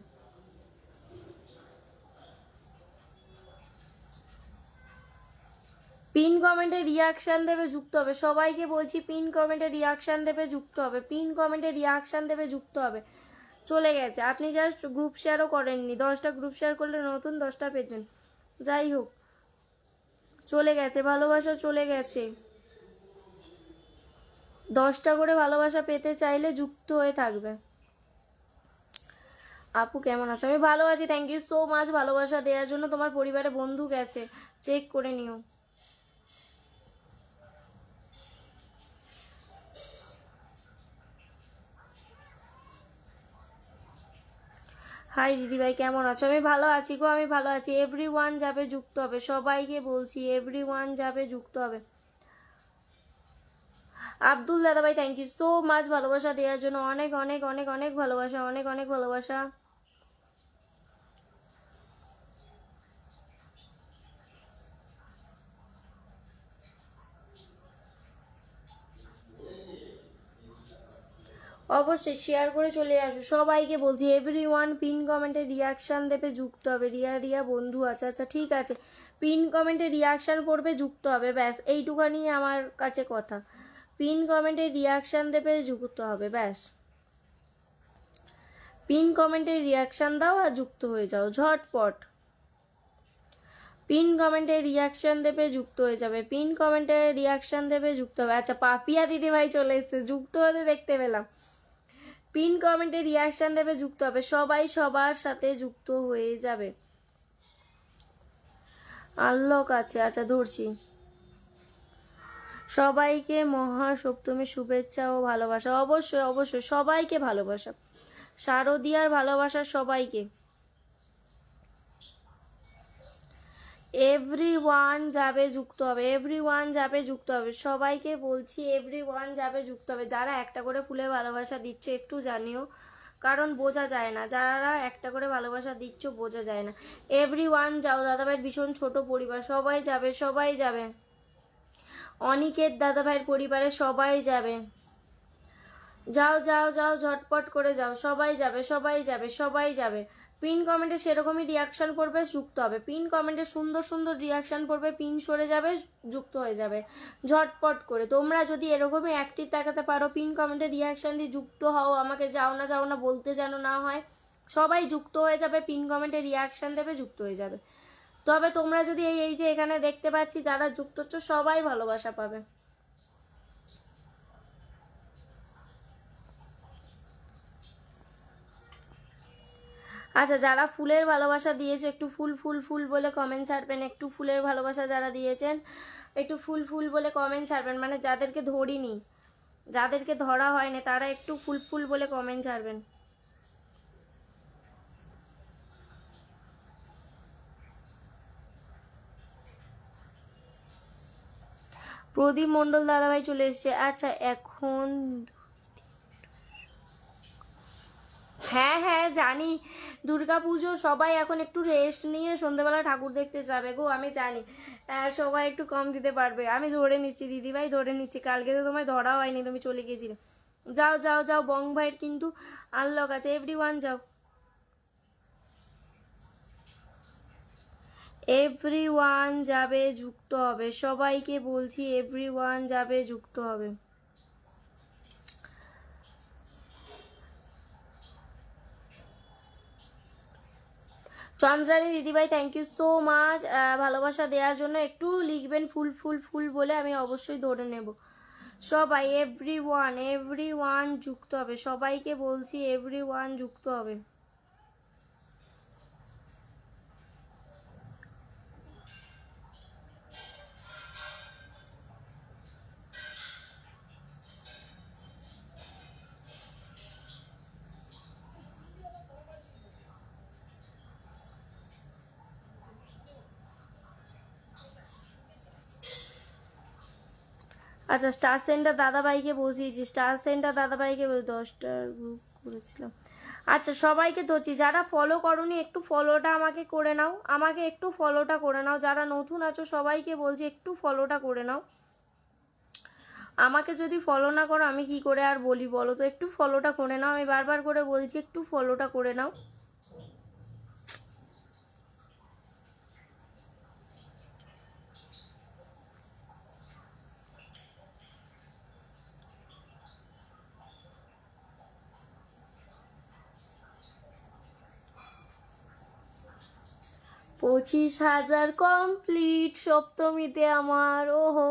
পিন কমেন্টে রিয়াকশান দেবে, যুক্ত হবে। সবাইকে বলছি পিন কমেন্টে রিয়াকশান দেবে, যুক্ত হবে। পিন কমেন্টে রিয়াকশান দেবে, যুক্ত হবে। চলে গেছে, আপনি জাস্ট গ্রুপ শেয়ারও করেননি। 10টা গ্রুপ শেয়ার করলে নতুন 10টা পেতেন। যাই হোক, চলে গেছে, ভালোবাসা চলে গেছে। 10টা করে ভালোবাসা পেতে চাইলে যুক্ত হয়ে থাকবে। আপু কেমন আছো? আমি ভালো আছি, থ্যাংক ইউ সো মাচ ভালোবাসা দেওয়ার জন্য। তোমার পরিবারে বন্ধু গেছে, চেক করে নিও। হাই দিদিভাই, কেমন আছো? আমি ভালো আছি গো, আমি ভালো আছি। এভরিওয়ান যাবে, যুক্ত হবে। সবাইকে বলছি এভরিওয়ান যাবে, যুক্ত হবে। আব্দুল দাদাভাই, থ্যাংক ইউ সো মাচ ভালোবাসা দেওয়ার জন্য। অনেক অনেক অনেক অনেক ভালোবাসা, অনেক অনেক ভালোবাসা। অবশ্যই শেয়ার করে চলে আসো, সবাইকে বলছি এভরিওয়ান পিন কমেন্টে রিয়াকশান দেবে, যুক্ত হবে। রিয়া রিয়া বন্ধু আছে, আচ্ছা ঠিক আছে। পিন কমেন্টে রিয়াকশান করবে, যুক্ত হবে, ব্যাস এইটুখানি আমার কাছে কথা। পিন কমেন্টে রিয়াকশান দেবে, যুক্ত হবে, ব্যাস। পিন কমেন্টে রিয়াকশান দাও আর যুক্ত হয়ে যাও ঝটপট। পিন কমেন্টে রিয়াকশান দেবে, যুক্ত হয়ে যাবে। পিন কমেন্টে রিয়াকশান দেবে, যুক্ত হবে। আচ্ছা, পাপিয়া দিদিভাই চলে এসছে, যুক্ত হতে দেখতে পেলাম। পিন কমেন্টে রিয়াকশান দেবে, যুক্ত হবে। সবাই সবার সাথে যুক্ত হয়ে যাবে। আনলক আছে, আচ্ছা ধরছি। সবাইকে মহাসপ্তমীর শুভেচ্ছা ও ভালোবাসা। অবশ্যই অবশ্যই, সবাইকে ভালোবাসা, শারদিয়ার ভালোবাসা সবাইকে। এভরিওয়ান যাবে, যুক্ত হবে। এভরিওয়ান যাবে, যুক্ত হবে। সবাইকে বলছি এভরিওয়ান যাবে, যুক্ত হবে। যারা একটা করে ফুলের ভালোবাসা দিচ্ছ একটু জানিও, কারণ বোঝা যায় না। যারা একটা করে ভালোবাসা দিচ্ছ বোঝা যায় না। এভরিওয়ান যাও, দাদাভাইয়ের ভীষণ ছোট পরিবার, সবাই যাবে, সবাই যাবে। অনিকেত দাদাভাইয়ের পরিবারে সবাই যাবে। যাও যাও যাও, ঝটপট করে যাও, সবাই যাবে, সবাই যাবে, সবাই যাবে। পিন কমেন্টে সেরকমই রিয়াকশান করবে, যুক্ত হবে। পিন কমেন্টে সুন্দর সুন্দর রিয়াকশান করবে, পিন সরে যাবে, যুক্ত হয়ে যাবে ঝটপট করে। তোমরা যদি এরকমই অ্যাক্টিভ দেখাতে পারো, পিন কমেন্টে রিয়াকশান দিয়ে যুক্ত হও, আমাকে যাও না বলতে যেন না হয়। সবাই যুক্ত হয়ে যাবে, পিন কমেন্টে রিয়াকশান দেবে, যুক্ত হয়ে যাবে। তবে তোমরা যদি এই যে এখানে দেখতে পাচ্ছি যারা যুক্ত হচ্ছ, সবাই ভালোবাসা পাবে। আচ্ছা, যারা ফুলের ভালোবাসা দিয়েছে একটু ফুল ফুল ফুল বলে কমেন্ট ছাড়বেন। একটু ফুলের ভালোবাসা যারা দিয়েছেন একটু ফুল ফুল বলে কমেন্ট ছাড়বেন। মানে যাদেরকে ধরিনি, যাদেরকে ধরা হয়নি, তারা একটু ফুল ফুল বলে কমেন্ট ছাড়বেন। প্রদীপ মণ্ডল দাদাভাই চলে এসছে। আচ্ছা, এখন হ্যাঁ হ্যাঁ জানি, দুর্গাপুজো সবাই এখন একটু রেস্ট নিয়ে সন্ধ্যেবেলা ঠাকুর দেখতে যাবে গো, আমি জানি। সবাই একটু কম দিতে পারবে, আমি ধরে নিচ্ছি দিদিভাই, ধরে নিচ্ছি। কালকে তো তোমায় ধরা হয়নি, তুমি চলে গেছিলে। যাও যাও যাও, বং ভাইয়ের কিন্তু আনলক আছে। এভরিওয়ান যাও, এভরিওয়ান যাবে, যুক্ত হবে। সবাইকে বলছি এভরিওয়ান যাবে, যুক্ত হবে। চন্দ্রানী দিদিভাই, থ্যাংক ইউ সো মাচ ভালোবাসা দেওয়ার জন্য। একটু লিখবেন ফুল ফুল ফুল বলে, আমি অবশ্যই ধরে নেব। সবাই এভরিওয়ান এভরিওয়ান যুক্ত হবে। সবাইকে বলছি এভরিওয়ান যুক্ত হবে। আচ্ছা, স্টার সেন্টার দাদাভাইকে বসিয়েছি, স্টার সেন্টার দাদাভাইকে 10টার গ্রুপ করেছিলাম। আচ্ছা, সবাইকে ধরছি, যারা ফলো করোনি একটু ফলোটা আমাকে করে নাও, আমাকে একটু ফলোটা করে নাও। যারা নতুন আছো সবাইকে বলছি একটু ফলোটা করে নাও। আমাকে যদি ফলো না করো আমি কি করে আর বলি বলো তো? একটু ফলোটা করে নাও, আমি বারবার করে বলছি একটু ফলোটা করে নাও। $25,000 কমপ্লিট সপ্তমীতে আমার। ওহো,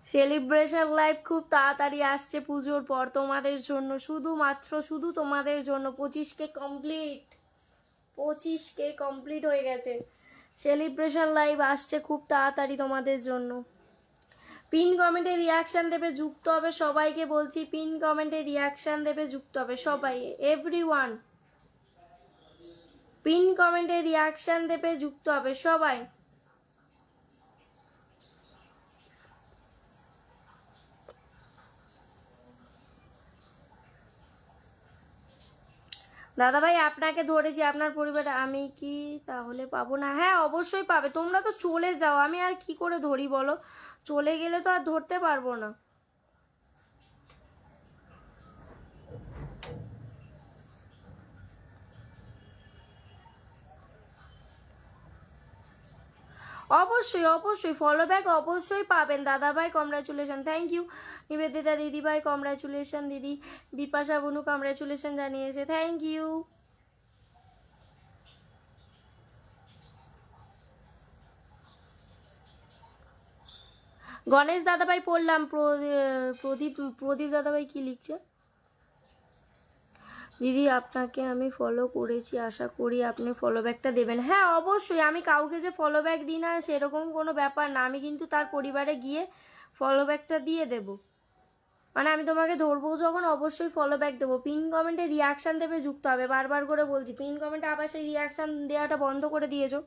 সেলিব্রেশন লাইভ খুব তাড়াতাড়ি আসছে পুজোর পর তোমাদের জন্য, শুধুমাত্র শুধু তোমাদের জন্য। 25K কমপ্লিট, 25K কমপ্লিট হয়ে গেছে। সেলিব্রেশন লাইভ আসছে খুব তাড়াতাড়ি তোমাদের জন্য। পিন কমেন্টে রিয়াকশান দেবে, যুক্ত হবে সবাইকে বলছি। পিন কমেন্টে রিয়াকশান দেবে, যুক্ত হবে সবাই, এভরিওয়ান। পিন কমেন্টে রিয়াকশান দেবে, যুক্ত হবে সবাই। দাদাভাই আপনাকে ধরেছি, আপনার পরিবারে আমি কি তাহলে পাবো না? হ্যাঁ অবশ্যই পাবে, তোমরা তো চলে যাও, আমি আর কি করে ধরি বলো? চলে গেলে তো আর ধরতে পারবো না। অবশ্যই অবশ্যই ফলো ব্যাক অবশ্যই পাবেন দাদাভাই। কংগ্রাচুলেশন, থ্যাংক ইউ নিবেদিতা দিদিভাই, কংগ্রাচুলেশন দিদি। বিপাশা বনু কংগ্রাচুলেশন জানিয়েছে, থ্যাংক ইউ। গণেশ দাদাভাই পড়লাম। প্রদীপ প্রদীপ দাদাভাই কি লিখছে? দিদি আপনাকে আমি ফলো করেছি, আশা করি আপনি ফলো ব্যাকটা দেবেন। হ্যাঁ অবশ্যই, আমি কাউকে যে ফলো ব্যাক দিই না সেরকম কোনো ব্যাপার না, আমি কিন্তু তার পরিবারে গিয়ে ফলো ব্যাকটা দিয়ে দেবো। মানে আমি তোমাকে ধরবো যখন অবশ্যই ফলো ব্যাক দেবো। পিন কমেন্টে রিয়াকশান দেবে, যুক্ত হবে, বারবার করে বলছি। পিন কমেন্টে আবার সেই রিয়াকশান দেওয়াটা বন্ধ করে দিয়েছো।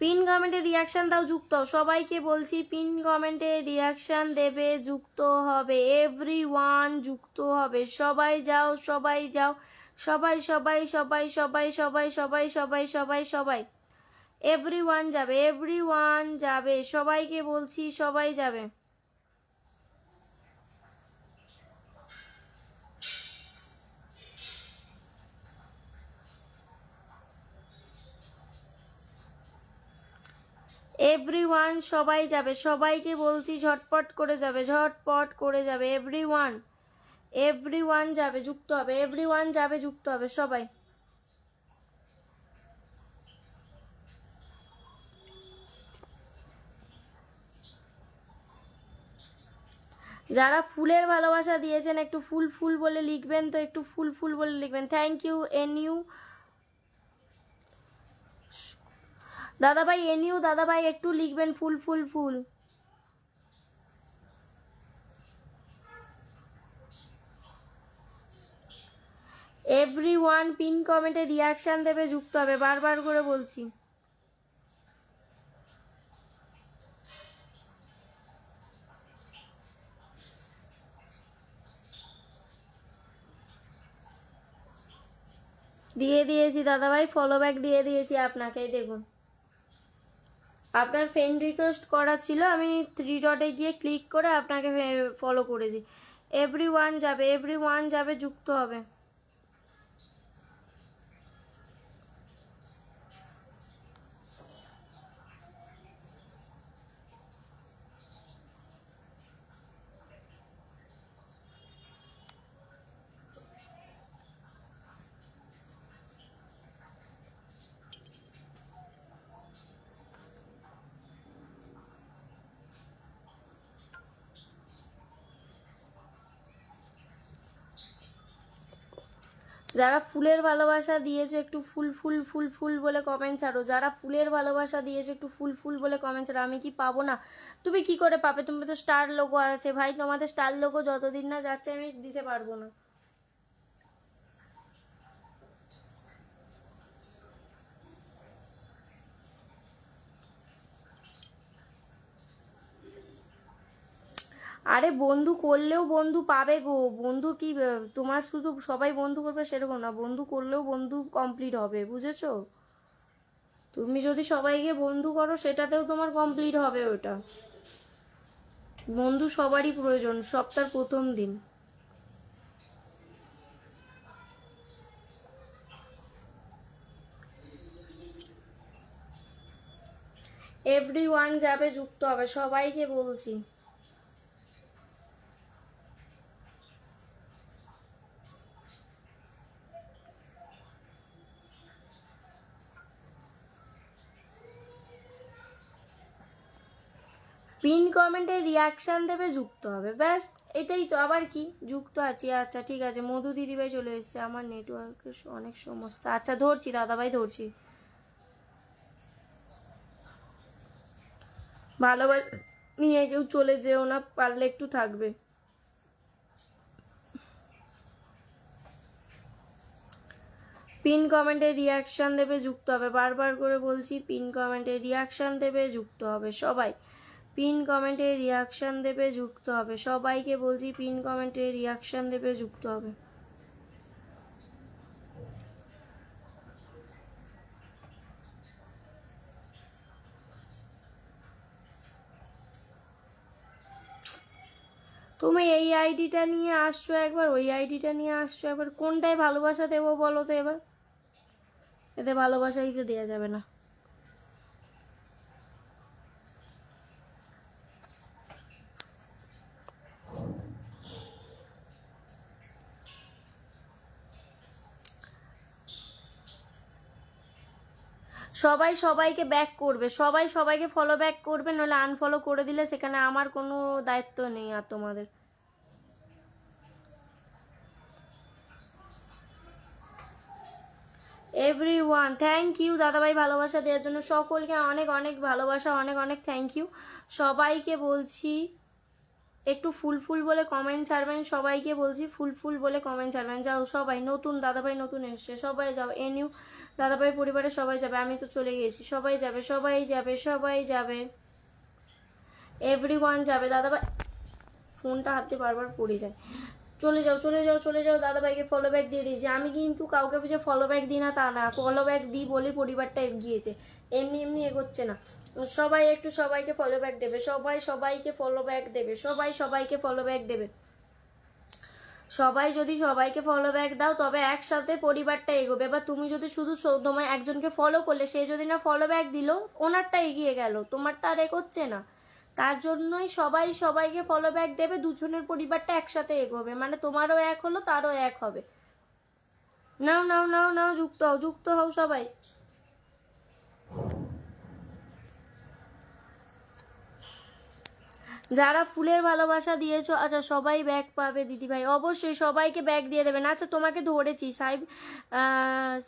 পিন কমেন্টে রিয়াকশান দাও, যুক্ত সবাইকে বলছি। পিন কমেন্টে রিয়াকশান দেবে, যুক্ত হবে, এভরিওয়ান যুক্ত হবে। সবাই যাও, সবাই যাও, সবাই সবাই সবাই সবাই সবাই সবাই সবাই সবাই সবাই এভরিওয়ান যাবে, এভরিওয়ান যাবে, সবাইকে বলছি সবাই যাবে। এভরিওয়ান সবাই যাবে, সবাইকে বলছি ঝটপট করে যাবে, ঝটপট করে যাবে, এভরিওয়ান, এভরিওয়ান যাবে, যুক্ত হবে, এভরিওয়ান যাবে, যুক্ত হবে সবাই। যারা ফুলের ভালোবাসা দিয়েছেন একটু ফুল ফুল বলে লিখবেন, তো একটু ফুল ফুল বলে লিখবেন। থ্যাংক ইউ এনইউ দাদাভাই, এনইউ দাদাভাই একটু লিখবেন ফুল ফুল ফুল। এভরিওয়ান পিন কমেন্টে রিয়াকশান দেবে, যুক্ত হবে, বারবার করে বলছি। দিয়ে দিয়েছি দাদাভাই, ফলো ব্যাক দিয়ে দিয়েছি আপনাকে, দেখুন আপনার ফ্রেন্ড রিকোয়েস্ট করা ছিল, আমি 3 ডটে গিয়ে ক্লিক করে আপনাকে ফলো করেছি। এভরিওয়ান যাবে, এভরিওয়ান যাবে, যুক্ত হবে। যারা ফুলের ভালোবাসা দিয়েছো একটু ফুল ফুল ফুল ফুল বলে কমেন্ট ছাড়ো। যারা ফুলের ভালোবাসা দিয়েছো একটু ফুল ফুল বলে কমেন্ট ছাড়ো। আমি কি পাবো না? তুমি কি করে পাবে? তুমি তো স্টার লোগো আছে ভাই, তোমাদের স্টার লোগো যতদিন না যাচ্ছে আমি দিতে পারবো না। আরে বন্ধু করলেও বন্ধু পাবে গো, বন্ধু কি তোমার শুধু সবাই বন্ধু করবে সেরকম না, বন্ধু করলেও বন্ধু কমপ্লিট হবে, বুঝেছো? তুমি যদি সবাইকে বন্ধু করো সেটাতেও তোমার কমপ্লিট হবে ওটা। বন্ধু সবারই প্রয়োজন সপ্তাহের প্রথম দিন। এভরিওয়ান যাবে, যুক্ত হবে, সবাইকে বলছি। পিন কমেন্টে রিয়াকশন দেবে, যুক্ত হবে, ব্যাস এটাই তো, আবার কি, যুক্ত আছি। আচ্ছা ঠিক আছে, মধু দিদিভাই চলে এসেছে। আমার নেটওয়ার্কের অনেক সমস্যা। আচ্ছা ধরছি দাদাভাই, ধরছি। ভালোবাসা নিয়ে কেউ চলে যেও না, পারলে একটু থাকবে। পিন কমেন্টে রিয়াকশন দেবে, যুক্ত হবে, বারবার করে বলছি, পিন কমেন্টে রিয়াকশন দেবে, যুক্ত হবে সবাই। পিন কমেন্টে রিয়াকশন দেবে, যুক্ত হবে, সবাইকে বলছি, পিন কমেন্টে রিয়াকশন দেবে, যুক্ত হবে। তুমি এই আইডিটা নিয়ে আসছো একবার, ওই আইডিটা নিয়ে আসছো একবার, কোনটায় ভালোবাসা দেবো বলো তো এবার? এতে ভালোবাসাই তো দেওয়া যাবে না। সবাই সবাইকে ব্যাক করবে, সবাই সবাইকে ফলো ব্যাক করবে, নইলে আনফলো করে দিলে সেখানে আমার কোনো দায়িত্ব নেই আর তোমাদের। এভরিওয়ান থ্যাংক ইউ দাদাভাই ভালোবাসা দেওয়ার জন্য, সকলকে অনেক অনেক ভালোবাসা, অনেক অনেক থ্যাংক ইউ। সবাইকে বলছি একটু ফুল ফুল বলে কমেন্ট ছাড়বেন, সবাইকে বলছি ফুল ফুল বলে কমেন্ট ছাড়বেন। যাও সবাই, নতুন দাদাভাই নতুন এসছে, সবাই যাও, এনিউ দাদাভাই পরিবারের সবাই যাবে, আমি তো চলে গেছি, সবাই যাবে, সবাই যাবে, সবাই যাবে, এভরিওয়ান যাবে। দাদাভাই ফোনটা হাতে বারবার পড়ে যায়। চলে যাও চলে যাও চলে যাও, দাদাভাইকে ফলো ব্যাক দিয়ে দিয়েছি। আমি কিন্তু কাউকে বুঝে ফলো ব্যাক দিই না তা না, ফলো ব্যাক দিই বলে পরিবারটা এগিয়েছে, এমনি এমনি এগোচ্ছে না। সবাই একটু সবাইকে ফলো ব্যাক দেবে, সবাই সবাইকে ফলো ব্যাক দেবে, সবাই সবাইকে ফলো ব্যাক দেবে। সবাই যদি সবাইকে ফলো ব্যাক দাও তবে একসাথে পরিবারটা এগোবে। এবার তুমি যদি শুধু তোমার একজনকে ফলো করলে, সে যদি না ফলো ব্যাক দিল, ওনারটা এগিয়ে গেল, তোমারটা আর এগোচ্ছে না। তার জন্যই সবাই সবাইকে ফলো ব্যাক দেবে, দুজনের পরিবারটা একসাথে এগোবে, মানে তোমারও এক হলো তারও এক হবে। নাও নাও নাও নাও, যুক্ত হও, যুক্ত হও সবাই। যারা ফুলের ভালোবাসা দিয়েছো, আচ্ছা সবাই ব্যাগ পাবে দিদিভাই, অবশ্যই সবাইকে ব্যাগ দিয়ে দেবেন। আচ্ছা তোমাকে ধরেছি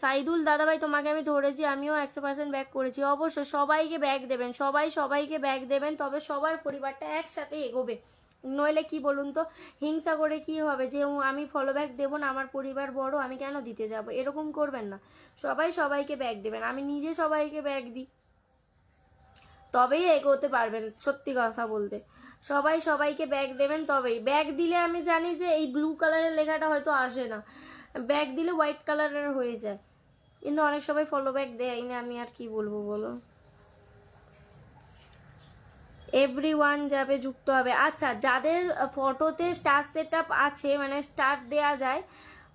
সাইদুল দাদাভাই, তোমাকে আমি ধরেছি, আমিও 100% ব্যাগ করেছি, অবশ্যই সবাইকে ব্যাগ দেবেন, সবাই সবাইকে ব্যাগ দেবেন, তবে সবার পরিবারটা একসাথে এগোবে। নইলে কি বলুন তো, হিংসা করে কি হবে, যে আমি ফলো ব্যাক দেবো না, আমার পরিবার বড়, আমি কেন দিতে যাব, এরকম করবেন না। সবাই সবাইকে ব্যাগ দেবেন, আমি নিজে সবাইকে ব্যাগ দিই, তবেই এগোতে পারবেন, সত্যি কথা বলতে। সবাই সবাইকে ব্যাগ দেবেন, তবেই। ব্যাগ দিলে আমি জানি যে এই ব্লু কালারের লেখাটা হয়তো আসে না, ব্যাগ দিলে হোয়াইট কালারের হয়ে যায়, কিন্তু অনেক সবাই ফলো ব্যাক দেয় না, আমি আর কি বলবো বলো। এভরিওয়ান যাবে, যুক্ত হবে। আচ্ছা যাদের ফটোতে স্টার সেট আপ আছে, মানে স্টার দেয়া যায়,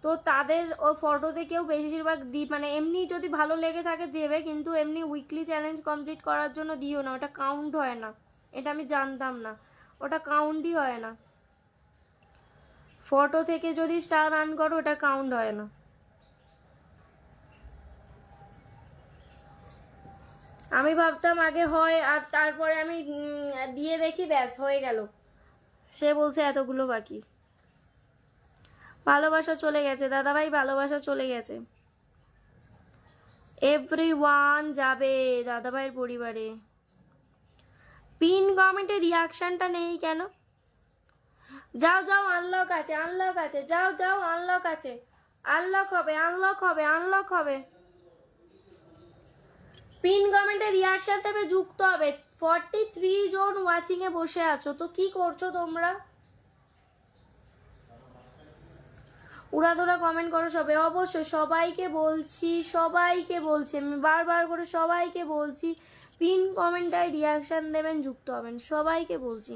তো তাদের ওই ফটোতে কেউ বেশিরভাগ মানে এমনি যদি ভালো লেগে থাকে দেবে, কিন্তু এমনি উইকলি চ্যালেঞ্জ কমপ্লিট করার জন্য দিও না, ওটা কাউন্ট হয় না। এটা আমি জানতাম না, ওটা কাউন্টই হয় না। ফটো থেকে যদি স্টার রান করো ওটা কাউন্ট হয় না। আমি ভাবতাম আগে হয়, আর তারপরে আমি দিয়ে দেখি ব্যাস হয়ে গেল, সে বলছে এতগুলো বাকি। ভালোবাসা চলে গেছে দাদাভাই, ভালোবাসা চলে গেছে। এভরিওয়ান যাবে দাদাভাইয়ের পরিবারে। পিন কমেন্টে রিয়াকশনটা নেই কেন? যাও যাও, আনলক আছে, আনলক আছে, যাও যাও, আনলক আছে, আনলক হবে, আনলক হবে, আনলক হবে। পিন কমেন্টে রিয়াকশন দেবে, যুক্ত হবে, 43 জন ওয়াচিং এ বসে আছো, তো কি করছো তোমরা? উড়াধরা কমেন্ট করো সবে, অবশ্যই সবাইকে বলছি আমি বারবার করে সবাইকে বলছি, পিন কমেন্টায় রিয়াকশন দেবেন, যুক্ত হবেন, সবাইকে বলছি।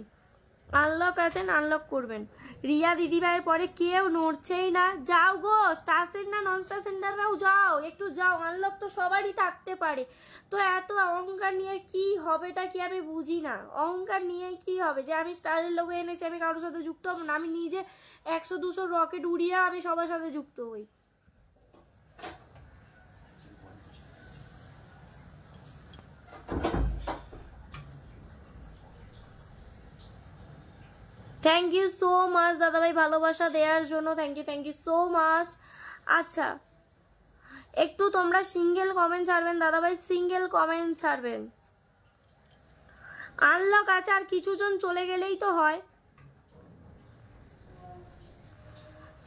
আনলক আছেন, আনলক করবেন। রিয়া দিদিভাইয়ের পরে কেউ নড়ছেই না, যাও গো, স্টার সেন্টার নন স্টার সেন্টাররাও যাও, একটু যাও, আনলক তো সবারই থাকতে পারে। তো এত অহংকার নিয়ে কি হবেটা কি আমি বুঝি না, অহংকার নিয়ে কি হবে যে আমি স্টারের লোক এনেছি, আমি কারোর সাথে যুক্ত হব না? আমি নিজে 100-200 রকেট উড়িয়ে আমি সবার সাথে যুক্ত হই। থ্যাংক ইউ সো মাচ দাদাভাই ভালোবাসা দেওয়ার জন্য, থ্যাংক ইউ সো মাচ। আচ্ছা, একটু তোমরা সিঙ্গেল কমেন্ট ছাড়বেন দাদাভাই, সিঙ্গেল কমেন্ট ছাড়বেন। আনলক আছে, আর কিছুজন চলে গেলেই তো হয়,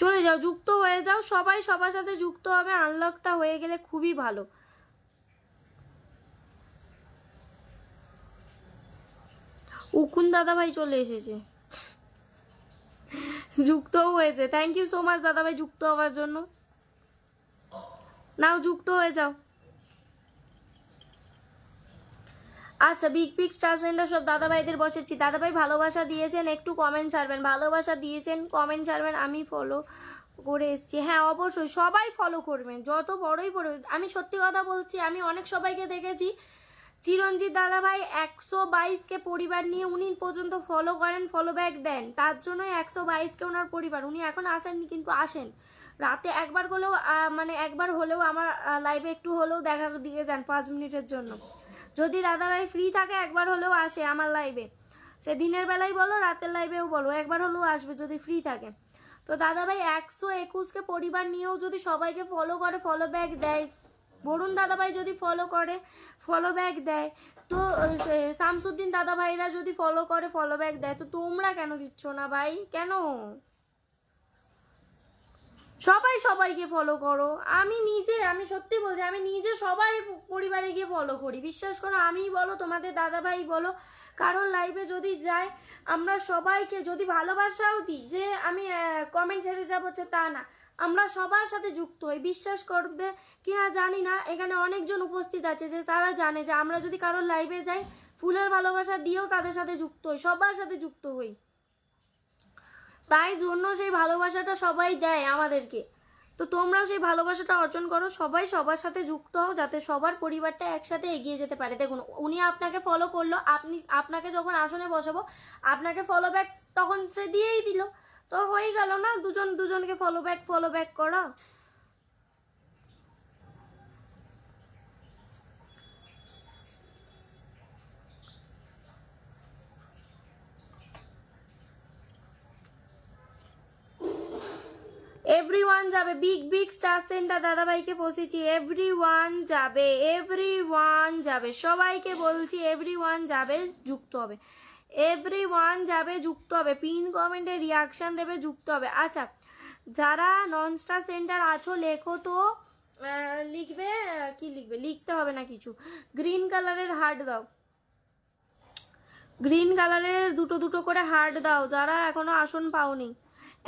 চলে যাও, যুক্ত হয়ে যাও, সবাই সবার সাথে যুক্ত হবে, আনলকটা হয়ে গেলে খুবই ভালো। উকুন দাদাভাই চলে এসেছে, যুক্তও হয়েছে, থ্যাংক ইউ সো মাচ দাদাভাই যুক্ত হওয়ার জন্য। নাও যুক্ত হয়ে যাও। আচ্ছা, বিগ স্টার সেন্টার সব দাদাভাইদের বসেছি। দাদাভাই ভালোবাসা দিয়েছেন, একটু কমেন্ট ছাড়বেন, ভালোবাসা দিয়েছেন কমেন্ট ছাড়বেন, আমি ফলো করে এসছি। হ্যাঁ অবশ্যই সবাই ফলো করবেন, যত বড়ই পড়বে। আমি সত্যি কথা বলছি, আমি অনেক সবাইকে দেখেছি, চিরঞ্জিত দাদাভাই 122কে পরিবার নিয়ে উনি পর্যন্ত ফলো করেন, ফলো ব্যাক দেন, তার জন্যই 122কে ওনার পরিবার। উনি এখন আসেননি কিন্তু আসেন, রাতে একবার হলেও মানে একবার হলেও আমার লাইভে একটু হলেও দেখা দিয়ে যান 5 মিনিটের জন্য। যদি দাদাভাই ফ্রি থাকে একবার হলেও আসে আমার লাইভে, সে দিনের বেলায় বলো রাতের লাইভেও বলো, একবার হলেও আসবে যদি ফ্রি থাকে। তো দাদাভাই 121কে পরিবার নিয়েও যদি সবাইকে ফলো করে, ফলো ব্যাক দেয়, বরুণ দাদাভাই যদি ফলো করে, ফলো ব্যাক দেয়, তো শামসুদ্দিন দাদাভাইরা যদি ফলো করে, ফলো ব্যাক দেয়, তো তোমরা কেন দিচ্ছ না ভাই? কেন? সবাই সবাইকে ফলো করো। আমি সত্যি বলছি, আমি নিজে সবাই পরিবারে গিয়ে ফলো করি, বিশ্বাস করো। আমি বলো, তোমাদের দাদাভাই বলো, কারণ লাইভে যদি যায় আমরা সবাইকে যদি ভালোবাসাও দিই, যে আমি কমেন্ট ছেড়ে যাবো তা না, আমরা সবার সাথে যুক্ত হই। বিশ্বাস করবে কিনা জানি না, এখানে অনেকজন উপস্থিত আছে যে তারা জানে যে আমরা যদি কারোর লাইভে যাই, ফুলের ভালোবাসা দিয়েও তাদের সাথে যুক্ত হই, সবার সাথে যুক্ত হই। তাই জন্য সেই ভালোবাসাটা সবাই দেয় আমাদেরকে। তো তোমরাও সেই ভালোবাসাটা অর্জন করো, সবাই সবার সাথে যুক্ত হও, যাতে সবার পরিবারটা একসাথে এগিয়ে যেতে পারে। দেখুন, উনি আপনাকে ফলো করলো, আপনাকে যখন আসনে বসাবো আপনাকে ফলো ব্যাক তখন সে দিয়েই দিল, তো হয়ে গেল না? দুজনকে ফলো ব্যাক করা। এভরিওয়ান যাবে, বিগ স্টার সেন্টার দাদাভাইকে বসেছি, এভরিওয়ান যাবে, সবাইকে বলছি এভরিওয়ান যাবে, যুক্ত হবে, এভরিওয়ান যাবে, যুক্ত হবে, পিন কমেন্টে রিয়াকশন দেবে, যুক্ত হবে। আচ্ছা, যারা নন স্টার সেন্টার আছো লেখো তো, লিখবে কি লিখবে, লিখতে হবে না কিছু, গ্রিন কালারের হার্ট দাও, গ্রিন কালারের দুটো করে হার্ট দাও, যারা এখনো আসন পাওনি,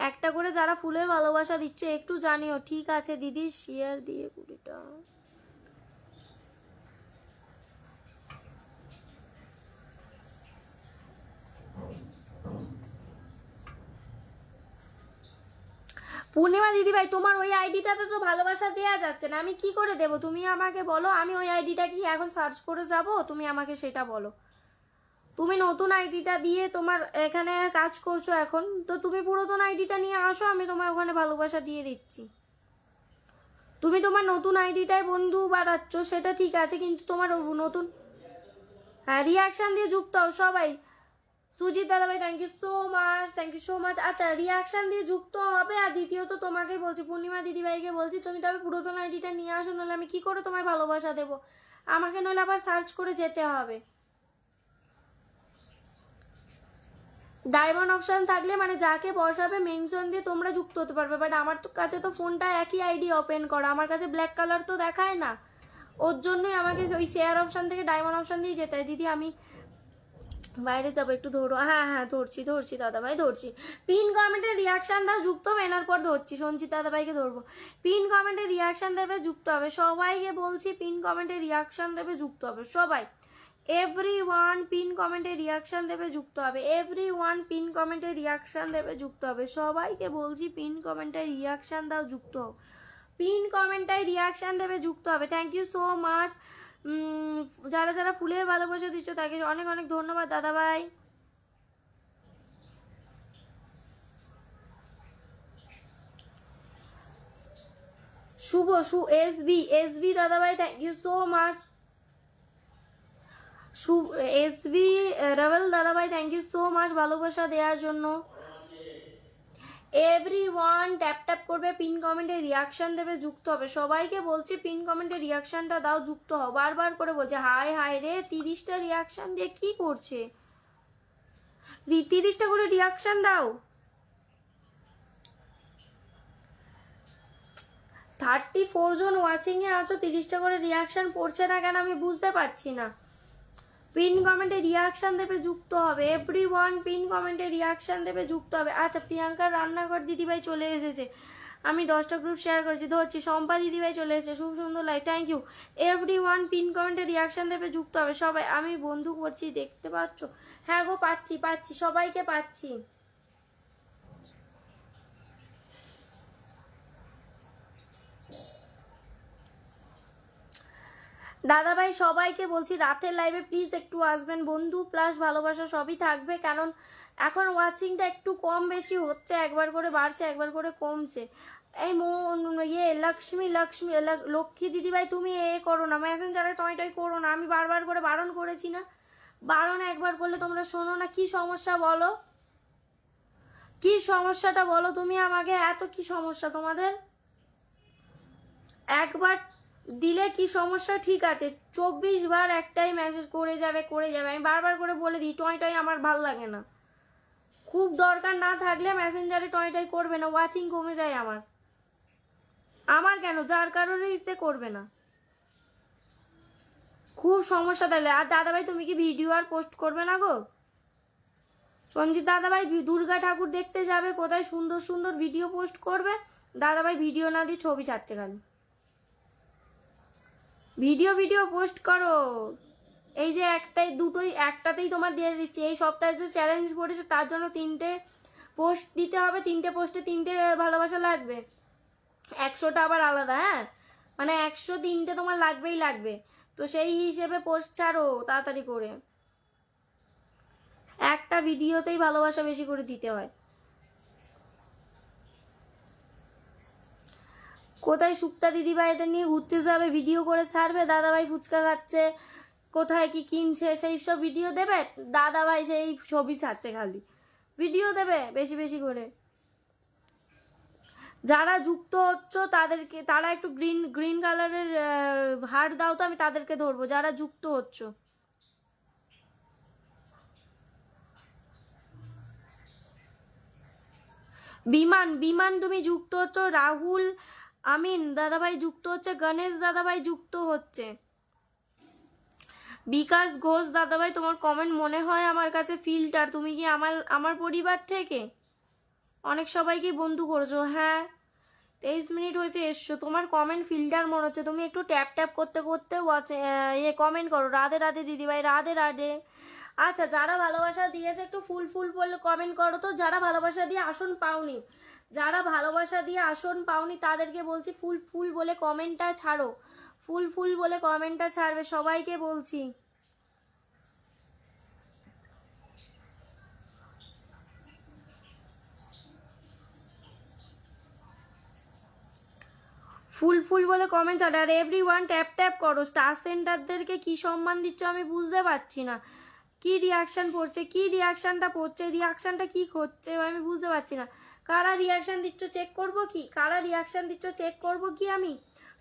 একটা করে যারা ফুলের ভালোবাসা দিচ্ছে একটু জানিও। ঠিক আছে দিদি, শেয়ার দিয়ে 20টা। পূর্ণিমা দিদি ভাই, তোমার ওই আইডিটাতে তো ভালোবাসা দেওয়া যাচ্ছে না, আমি কি করে দেব? তুমি আমাকে বলো, আমি ওই আইডিটা কি এখন সার্চ করে যাব? তুমি আমাকে সেটা বলো। তুমি নতুন আইডিটা দিয়ে তোমার এখানে কাজ করছো এখন, তো তুমি পুরাতন আইডিটা নিয়ে আসো, আমি তোমার ওখানে ভালোবাসা দিয়ে দিচ্ছি। তুমি তোমার নতুন আইডিটায় বন্ধু বাড়াচ্ছ, সেটা ঠিক আছে, কিন্তু তোমার নতুন, হ্যাঁ, রিয়াকশন দিয়ে যুক্ত হও সবাই। সুজিত দাদাভাই থ্যাংক ইউ সো মাচ। আচ্ছা, রিয়াকশন দিয়ে যুক্ত হবে। আর দ্বিতীয়ত তোমাকে বলছি, পূর্ণিমা দিদিভাইকে বলছি, তুমি তবে পুরাতন আইডিটা নিয়ে আসো, নাহলে আমি কি করে তোমায় ভালোবাসা দেবো? আমাকে নইলে আবার সার্চ করে যেতে হবে। ডায়মন্ড অপশন থাকলে মানে যাকে বসাবে মেনশন দিয়ে তোমরা যুক্ত হতে পারবে, বাট আমার তো কাছে তো ফোনটা একই আইডি ওপেন করা, আমার কাছে ব্ল্যাক কালার তো দেখায় না, ওর জন্যই আমাকে ওই শেয়ার অপশান থেকে ডায়মন্ড অপশান দিয়ে যেতে হয়। দিদি আমি বাইরে যাবো, একটু ধরো। হ্যাঁ হ্যাঁ ধরছি ধরছি দাদাভাই ধরছি। পিন কমেন্টে রিয়াকশান দাও, যুক্ত হবে, এনার পর ধরছি। সঞ্চিত দাদাভাইকে ধরবো। পিন কমেন্টে রিয়াকশান দেবে, যুক্ত হবে। সবাইকে বলছি পিন কমেন্টে রিয়াকশান দেবে, যুক্ত হবে সবাই। এভরিওয়ান পিন কমেন্টে রিয়াকশান দেবে, যুক্ত হবে। এভরিওয়ান পিন কমেন্টে রিয়াকশান দেবে, যুক্ত হবে। সবাইকে বলছি পিন কমেন্টে রিয়াকশান দাও, যুক্ত হও। পিন কমেন্টে রিয়াকশান দেবে, যুক্ত হবে। Thank you so much. যারা যারা ফুলের ভালোবাসা দিচ্ছ তাকে অনেক অনেক ধন্যবাদ দাদাভাই। শুভ এসবি দাদাভাই thank you so much. SB রাভেল দাদাভাই থ্যাংক ইউ সো মাচ ভালোবাসা দেওয়ার জন্য। এভরিওয়ান ট্যাপ ট্যাপ করবে, পিন কমেন্টে রিয়াকশন দেবে, যুক্ত হবে। সবাইকে বলছি পিন কমেন্টে রিয়াকশনটা দাও, যুক্ত হও। বারবার করে বলছে হাই হাই রে, 30টা রিয়াকশন দিয়ে কি করছে? 30টা করে রিয়াকশন দাও। 34 জন ওয়াচিং এ আছো, 30টা করে রিয়াকশন পড়ছে না কেন আমি বুঝতে পারছি না। পিন কমেন্টে রিয়াকশন দেবে, যুক্ত হবে। এভরিওয়ান পিন কমেন্টে রিয়াকশন দেবে, যুক্ত হবে। আচ্ছা প্রিয়াঙ্কার রান্নাঘর দিদিভাই চলে এসেছে, আমি 10টা গ্রুপ শেয়ার করেছি, ধরছি। শম্পা দিদিভাই চলে এসেছে, খুব সুন্দর like, thank you. Everyone pin কমেন্টে রিয়াকশন দেবে, যুক্ত হবে সবাই। আমি বন্ধু করছি, দেখতে পাচ্ছ? হ্যাঁ গো পাচ্ছি পাচ্ছি, সবাইকে পাচ্ছি। দাদাভাই সবাইকে বলছি রাতের লাইভে প্লিজ একটু আসবেন, বন্ধু প্লাস ভালোবাসা সবই থাকবে। কারণ এখন ওয়াচিংটা একটু কম বেশি হচ্ছে, একবার করে বাড়ছে একবার করে কমছে। এই লক্ষ্মী লক্ষ্মী দিদিভাই তুমি করো না, মেসেঞ্জারে টয় টয় করো না। আমি বারবার করে বারণ করেছি না? বারণ একবার করলে তোমরা শোনো না। কি সমস্যা বলো, কি সমস্যাটা বলো তুমি আমাকে। এত কি সমস্যা তোমাদের? একবার দিলে কি সমস্যা? ঠিক আছে 24 বার একটাই মেসেজ করে যাবে করে যাবে। আমি বারবার করে বলে দিই টয় টয় আমার ভাল লাগে না। খুব দরকার না থাকলে মেসেঞ্জারে টয় টয় করবে না, ওয়াচিং কমে যায় আমার। আমার কেন, যার কারণেতে করবে না। খুব সমস্যা তাহলে। আর দাদাভাই তুমি কি ভিডিও আর পোস্ট করবে না গো? সঞ্জিত দাদাভাই দুর্গা ঠাকুর দেখতে যাবে, কোথায় সুন্দর সুন্দর ভিডিও পোস্ট করবে। দাদাভাই ভিডিও না দিয়ে ছবি ছাড়ছে খালি। ভিডিও পোস্ট করো। এই যে একটাই দুটোই একটাতেই তোমার দিয়ে দিচ্ছি। এই সপ্তাহে যে চ্যালেঞ্জ পড়েছে তার জন্য 3টে পোস্ট দিতে হবে, 3টে পোস্টে 3টে ভালোবাসা লাগবে। 100টা আবার আলাদা, হ্যাঁ মানে 103টে তোমার লাগবেই লাগবে। তো সেই হিসেবে পোস্ট ছাড়ো তাড়াতাড়ি করে। একটা ভিডিওতেই ভালোবাসা বেশি করে দিতে হয়। কোথায় সুক্তা দিদিভাই এদের নিয়ে ঘুরতে যাবে, ভিডিও করে ছাড়বে। দাদাভাই ফুচকা খাচ্ছে, কোথায় কি কিনছে সেই সব ভিডিও দেবে। দাদাভাই সেই ছবি ছাড়ছে খালি, ভিডিও দেবে বেশি বেশি করে। যারা যুক্ত হচ্ছ তাদেরকে, তারা একটু গ্রিন কালারের হার দাও তো, আমি তাদেরকে ধরবো যারা যুক্ত হচ্ছ। বিমান তুমি যুক্ত হচ্ছ। রাহুল আমিন দাদাভাই যুক্ত হচ্ছে। গণেশ দাদাভাই যুক্ত হচ্ছে। বিকাশ ঘোষ দাদাভাই তোমার কমেন্ট মনে হয় আমার কাছে ফিল্টার। তুমি কি আমার পরিবার থেকে অনেক সবাইকে বন্ধু করছো? হ্যাঁ 23 মিনিট হয়েছে এসছো, তোমার কমেন্ট ফিল্টার মনে হচ্ছে। তুমি একটু ট্যাপ ট্যাপ করতে করতে কমেন্ট করো। রাধে রাধে দিদিভাই, রাধে রাধে। আচ্ছা যারা ভালোবাসা দিয়েছে একটু ফুল ফুল বলে কমেন্ট করো তো। যারা ভালোবাসা দিয়ে আসন পাওনি, যারা ভালোবাসা দিয়ে আসন পাওনি তাদেরকে বলছি ফুল ফুল বলে কমেন্টটা ছাড়ো। ফুল ফুল বলে কমেন্টটা ছাড়বে, সবাইকে বলছি। ফুল ফুল বলে কমেন্ট ছাড়ো। আর এভরিওয়ান ট্যাপ ট্যাপ করো। স্টার সেন্টারদেরকে কি সম্মান দিচ্ছ আমি বুঝতে পারছি না। কি রিয়াকশন পড়ছে, কি রিয়াকশনটা পড়ছে, রিয়াকশনটা কি হচ্ছে আমি বুঝতে পারছি না। কারা রিয়াকশন দিচ্ছ চেক করব কি, কারা রিয়াকশন দিচ্ছ চেক করব কি আমি।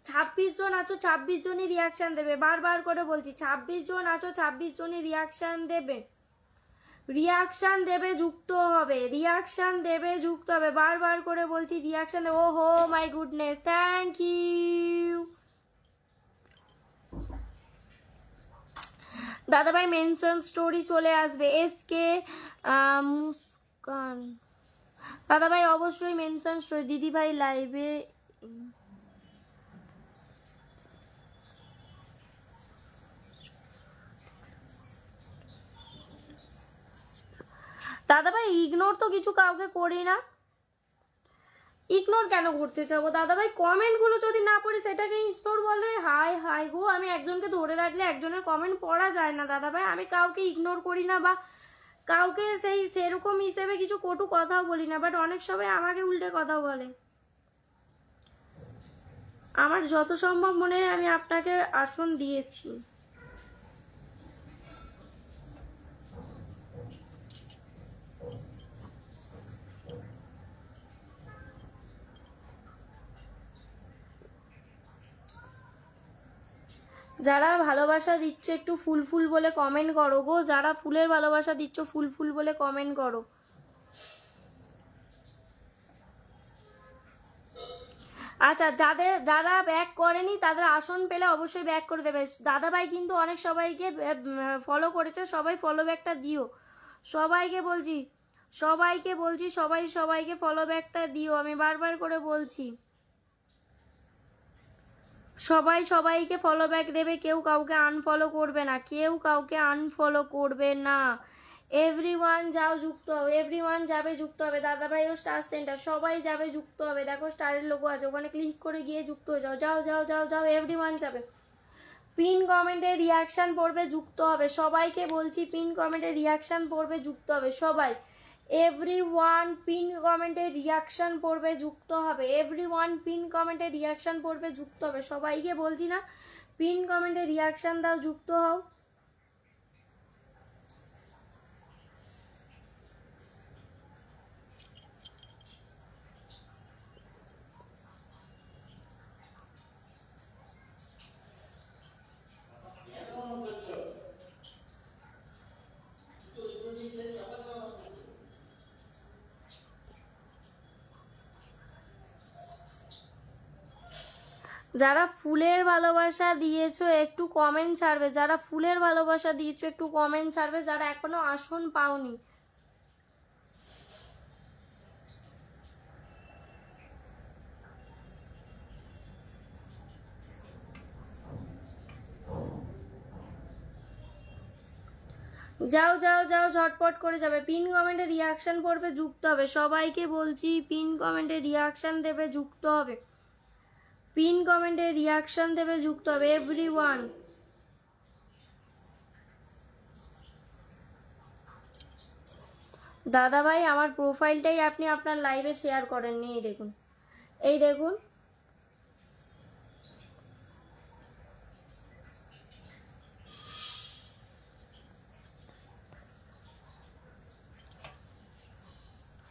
26 জন আছো, 26 জনই রিয়াকশন দেবে। বারবার করে বলছি 26 জন আছো, 26 জনই রিয়াকশন দেবে। রিয়াকশন দেবে, যুক্ত হবে। রিয়াকশন দেবে, যুক্ত হবে। বারবার করে বলছি রিয়াকশন। ও হো মাই গুডনেস, থ্যাংক ইউ। দাদাভাই মেনশন স্টোরি চলে আসবে, এসকে মুস্কান। দাদাভাই অবশ্যই মেনশন স্টোরি। দিদিভাই লাইভে দাদাভাই ইগনোর তো কিছু কাউকে করি না। ইগনোর কেন করতে চাবো দাদাভাই? কমেন্টগুলো যদি না পড়ি সেটাকে ইগনোর বলে? হাই হাই গো, আমি একজনকে ধরে রাখলে একজনের কমেন্ট পড়া যায় না দাদাভাই। আমি কাউকে ইগনোর করি না বা কাউকে সেরকম হিসেবে কিছু কটু কথাও বলি না, বাট অনেক সময় আমাকে উল্টে কথা বলে। আমার যত সম্ভব মনে হয় আমি আপনাকে আসন দিয়েছি। যারা ভালোবাসা দিচ্ছ একটু ফুল ফুল বলে কমেন্ট করো গো। যারা ফুলের ভালোবাসা দিচ্ছ ফুল ফুল বলে কমেন্ট করো। আচ্ছা, যারা ব্যাক করেনি তাদের আসন পেলে অবশ্যই ব্যাক করে দেবে। দাদাভাই কিন্তু অনেক সবাইকে ফলো করেছে, সবাই ফলো ব্যাকটা দিও। সবাইকে বলছি সবাইকে ফলো ব্যাকটা দিও, আমি বারবার করে বলছি। সবাইকে ফলো ব্যাক দেবে, কেউ কাউকে আনফলো করবে না, কেউ কাউকে আনফলো করবে না। এভরিওয়ান যাও, যুক্ত হবে, এভরিওয়ান যাবে, যুক্ত হবে। দাদাভাই ও স্টার সেন্টার সবাই যাবে, যুক্ত হবে। দেখো স্টারের লোগো আছে, ওখানে ক্লিক করে গিয়ে যুক্ত হয়ে যাও। যাও যাও যাও যাও, এভরিওয়ান যাবে। পিন কমেন্টে রিয়াকশন পড়বে, যুক্ত হবে। সবাইকে বলছি পিন কমেন্টে রিয়াকশন পড়বে, যুক্ত হবে সবাই। এভরিওয়ান পিন কমেন্টে রিয়াকশন পড়বে, যুক্ত হবে। এভরিওয়ান পিন কমেন্টে রিয়াকশন পড়বে, যুক্ত হবে। সবাইকে বলছি না, পিন কমেন্টে রিয়াকশন দাও, যুক্ত হও। যারা ফুলের ভালোবাসা দিয়েছো একটু কমেন্ট ছাড়বে। যারা ফুলের ভালোবাসা দিয়েছো একটু কমেন্ট ছাড়বে, যারা এখনো আসন পাওনি। যাও যাও যাও, ঝটপট করে যাবে। পিন কমেন্টে রিয়াকশন পড়বে, যুক্ত হবে। সবাইকে বলছি পিন কমেন্টে রিয়াকশন দেবে, যুক্ত হবে। পিন কমেন্টে রিয়াকশন দেবে, যুক্ত হবে এভরিওয়ান। দাদাভাই আমার প্রোফাইলটাই আপনি আপনার লাইভে শেয়ার করেননি, এই দেখুন, এই দেখুন।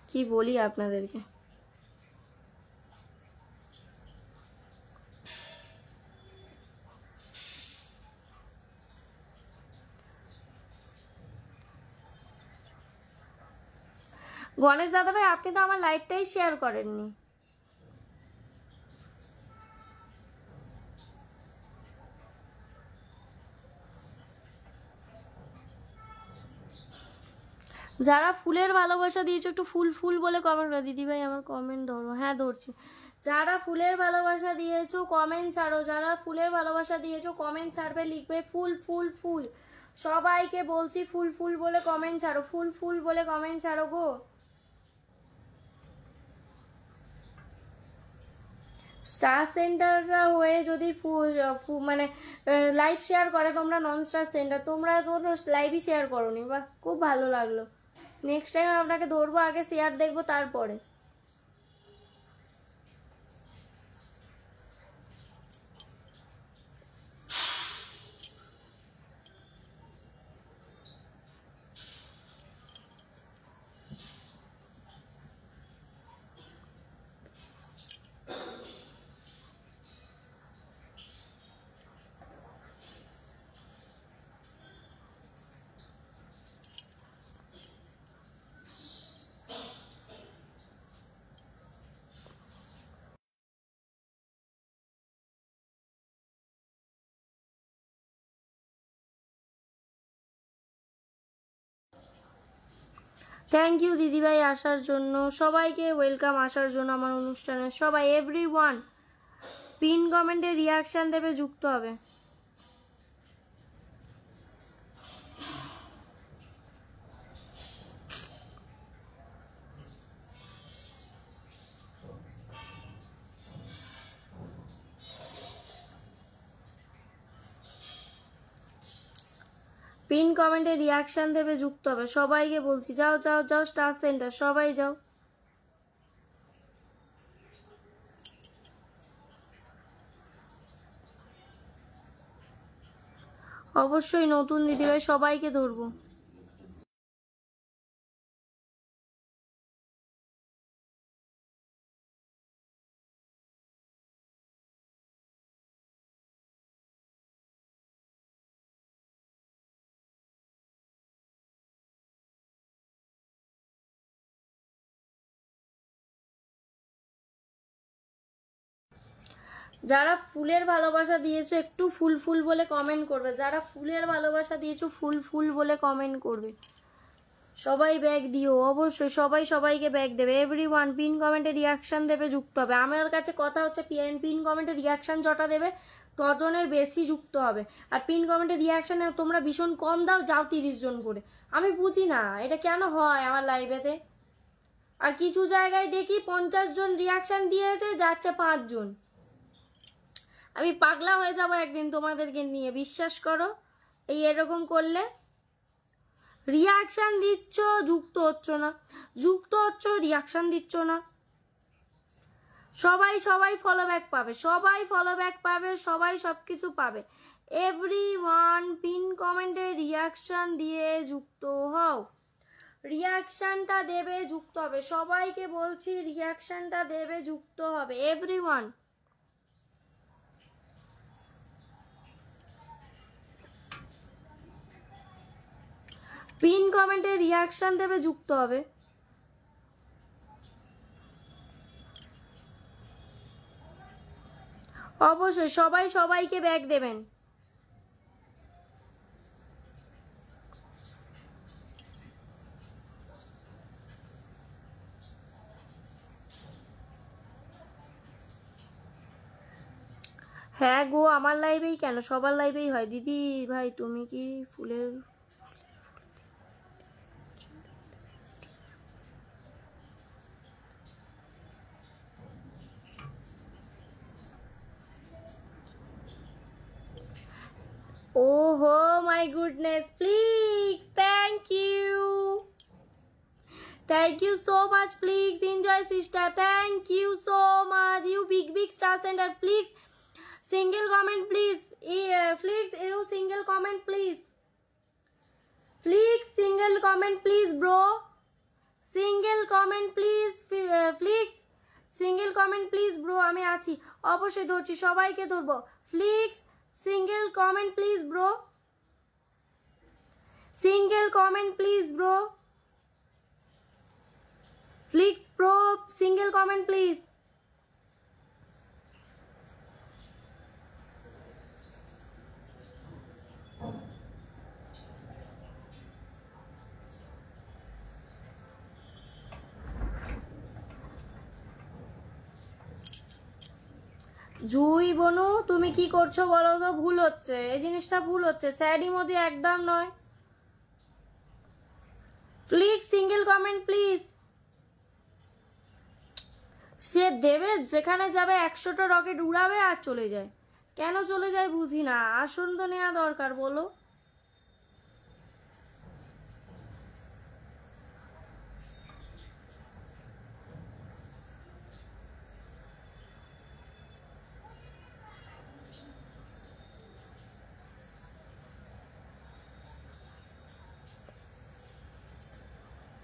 কি বলি আপনাদেরকে? গণেশ দাদাভাই আপনি তো আমার লাইভটাই শেয়ার করেননি। যারা ফুলের ভালোবাসা দিয়েছো একটু ফুল ফুল বলে কমেন্ট করো। দিদিভাই আমার কমেন্ট ধরো, হ্যাঁ ধরছি। যারা ফুলের ভালোবাসা দিয়েছো কমেন্ট ছাড়ো। যারা ফুলের ভালোবাসা দিয়েছো কমেন্ট ছাড়বে, লিখবে ফুল ফুল ফুল। সবাইকে বলছি ফুল ফুল বলে কমেন্ট ছাড়ো, ফুল ফুল বলে কমেন্ট ছাড়ো গো। স্টার সেন্টাররা হয়ে যদি মানে লাইভ শেয়ার করে, তোমরা নন স্টার সেন্টার, তোমরা তো লাইভই শেয়ার করোনি। বাহ, খুব ভালো লাগলো। নেক্সট টাইম আপনাকে ধরবো, আগে শেয়ার দেখবো তারপরে। থ্যাংক ইউ দিদিভাই আসার জন্য, সবাইকে ওয়েলকাম আসার জন্য আমার অনুষ্ঠানে। সবাই এভরিওয়ান পিন কমেন্টে রিয়াকশান দেবে, যুক্ত হবে। পিন কমেন্টে রিয়াকশান দেবে, যুক্ত হবে। সবাইকে বলছি যাও যাও যাও স্টার সেন্টার, সবাই যাও। অবশ্যই নতুন দিদিভাই সবাইকে ধরবো। যারা ফুলের ভালোবাসা দিয়েছো একটু ফুল ফুল বলে কমেন্ট করবে। যারা ফুলের ভালোবাসা দিয়েছো ফুল ফুল বলে কমেন্ট করবে। সবাই ব্যাগ দিও অবশ্যই, সবাই সবাইকে ব্যাগ দেবে। এভরিওয়ান পিন কমেন্টে রিয়াকশান দেবে, যুক্ত হবে। আমার কাছে কথা হচ্ছে পিন কমেন্টে রিয়াকশান যটা দেবে তজনের বেশি যুক্ত হবে। আর পিন কমেন্টে রিয়াকশানে তোমরা ভীষণ কম দাও, যাও 30 জন করে। আমি বুঝি না এটা কেন হয় আমার লাইভেতে। আর কিছু জায়গায় দেখি 50 জন রিয়াকশান দিয়েছে, যাচ্ছে 5 জন। আমি পাগলা হয়ে যাব একদিন তোমাদেরকে নিয়ে, বিশ্বাস করো। এই এরকম করলে রিয়াকশান দিচ্ছ, যুক্ত হচ্ছ না, যুক্ত হচ্ছ রিয়াকশান দিচ্ছ না। সবাই সবাই ফলো ব্যাক পাবে, সবাই ফলো ব্যাক পাবে, সবাই সব কিছু পাবে। এভরিওয়ান পিন কমেন্টে রিয়াকশান দিয়ে যুক্ত হও। রিয়াকশানটা দেবে, যুক্ত হবে। সবাইকে বলছি রিয়াকশানটা দেবে, যুক্ত হবে। এভরিওয়ান পিন কমেন্টে রিয়াকশান দেবে, যুক্ত হবে। অবশ্যই সবাই সবাইকে ব্যাগ দেবেন। হ্যাঁ গো, আমার লাইভেই কেন, সবার লাইভেই হয়। দিদি ভাই তুমি কি ফুলের Oh my goodness, please, thank you. Thank you so much, please. Enjoy, sister. Thank you so much. You big star sender, please. Single comment, please. Please, you single comment, please. Please, single comment, please, bro. Single comment, please. Please. Single comment please bro. আমি আছি, অবশ্যই ধরছি, সবাইকে ধরবো। Please single comment please bro. Single comment please bro. Please bro, single comment please. Jui বনু তুমি কি করছো বলো তো? ভুল হচ্ছে, এই জিনিসটা ভুল হচ্ছে। স্যাড ইমোজি একদম নয়। Please single comment please. সে দেবে, যেখানে যাবে 100টা রকেট উড়াবে আর চলে যায়। কেন চলে যায় বুঝি না। আসন তো নেওয়া দরকার, বলো।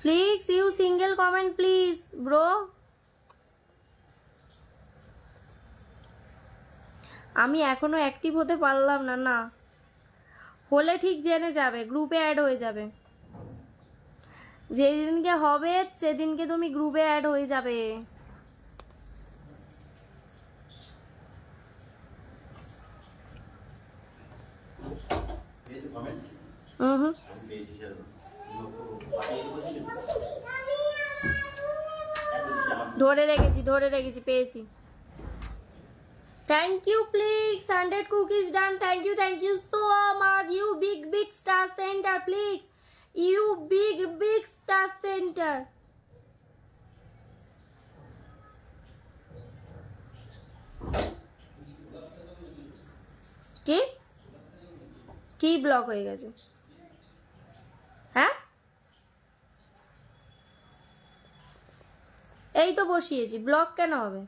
Please you single comment please bro. আমি এখনো অ্যাক্টিভ হতে পারলাম না। না হলে ঠিক জেনে যাবে, গ্রুপে অ্যাড হয়ে যাবে। যেদিনকে হবে সেদিনকে তুমি গ্রুপে অ্যাড হয়ে যাবে। ধরে রেখেছি, পেয়েছি। Thank you please, 100 cookies done. Thank you so much. You big star centre please, you big star centre. কি ব্লক হয়ে গেছে? হ্যাঁ, এই তো বসিয়েছি, ব্লক কেন হবে?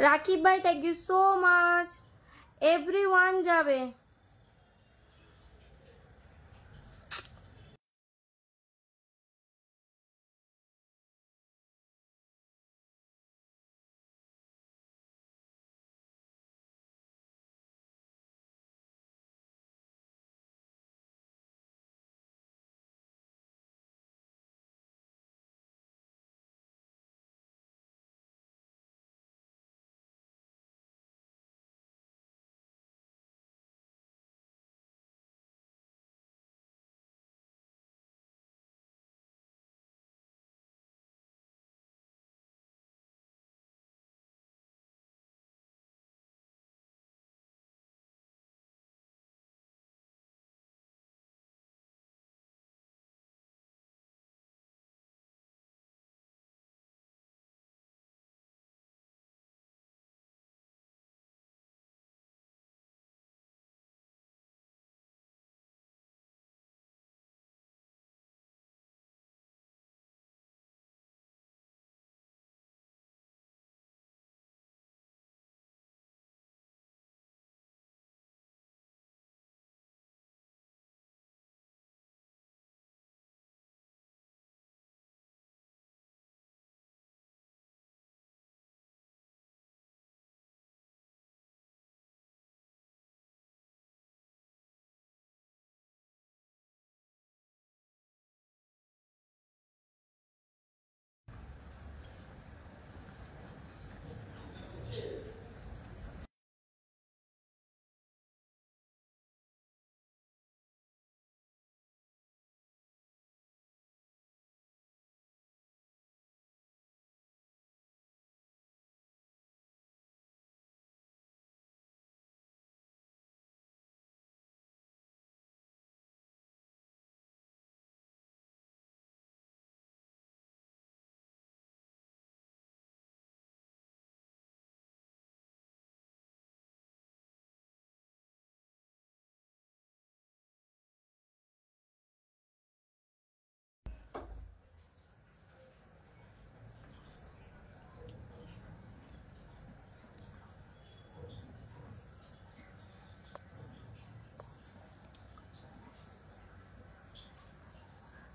রাকিব ভাই thank you so much. Everyone যাবে।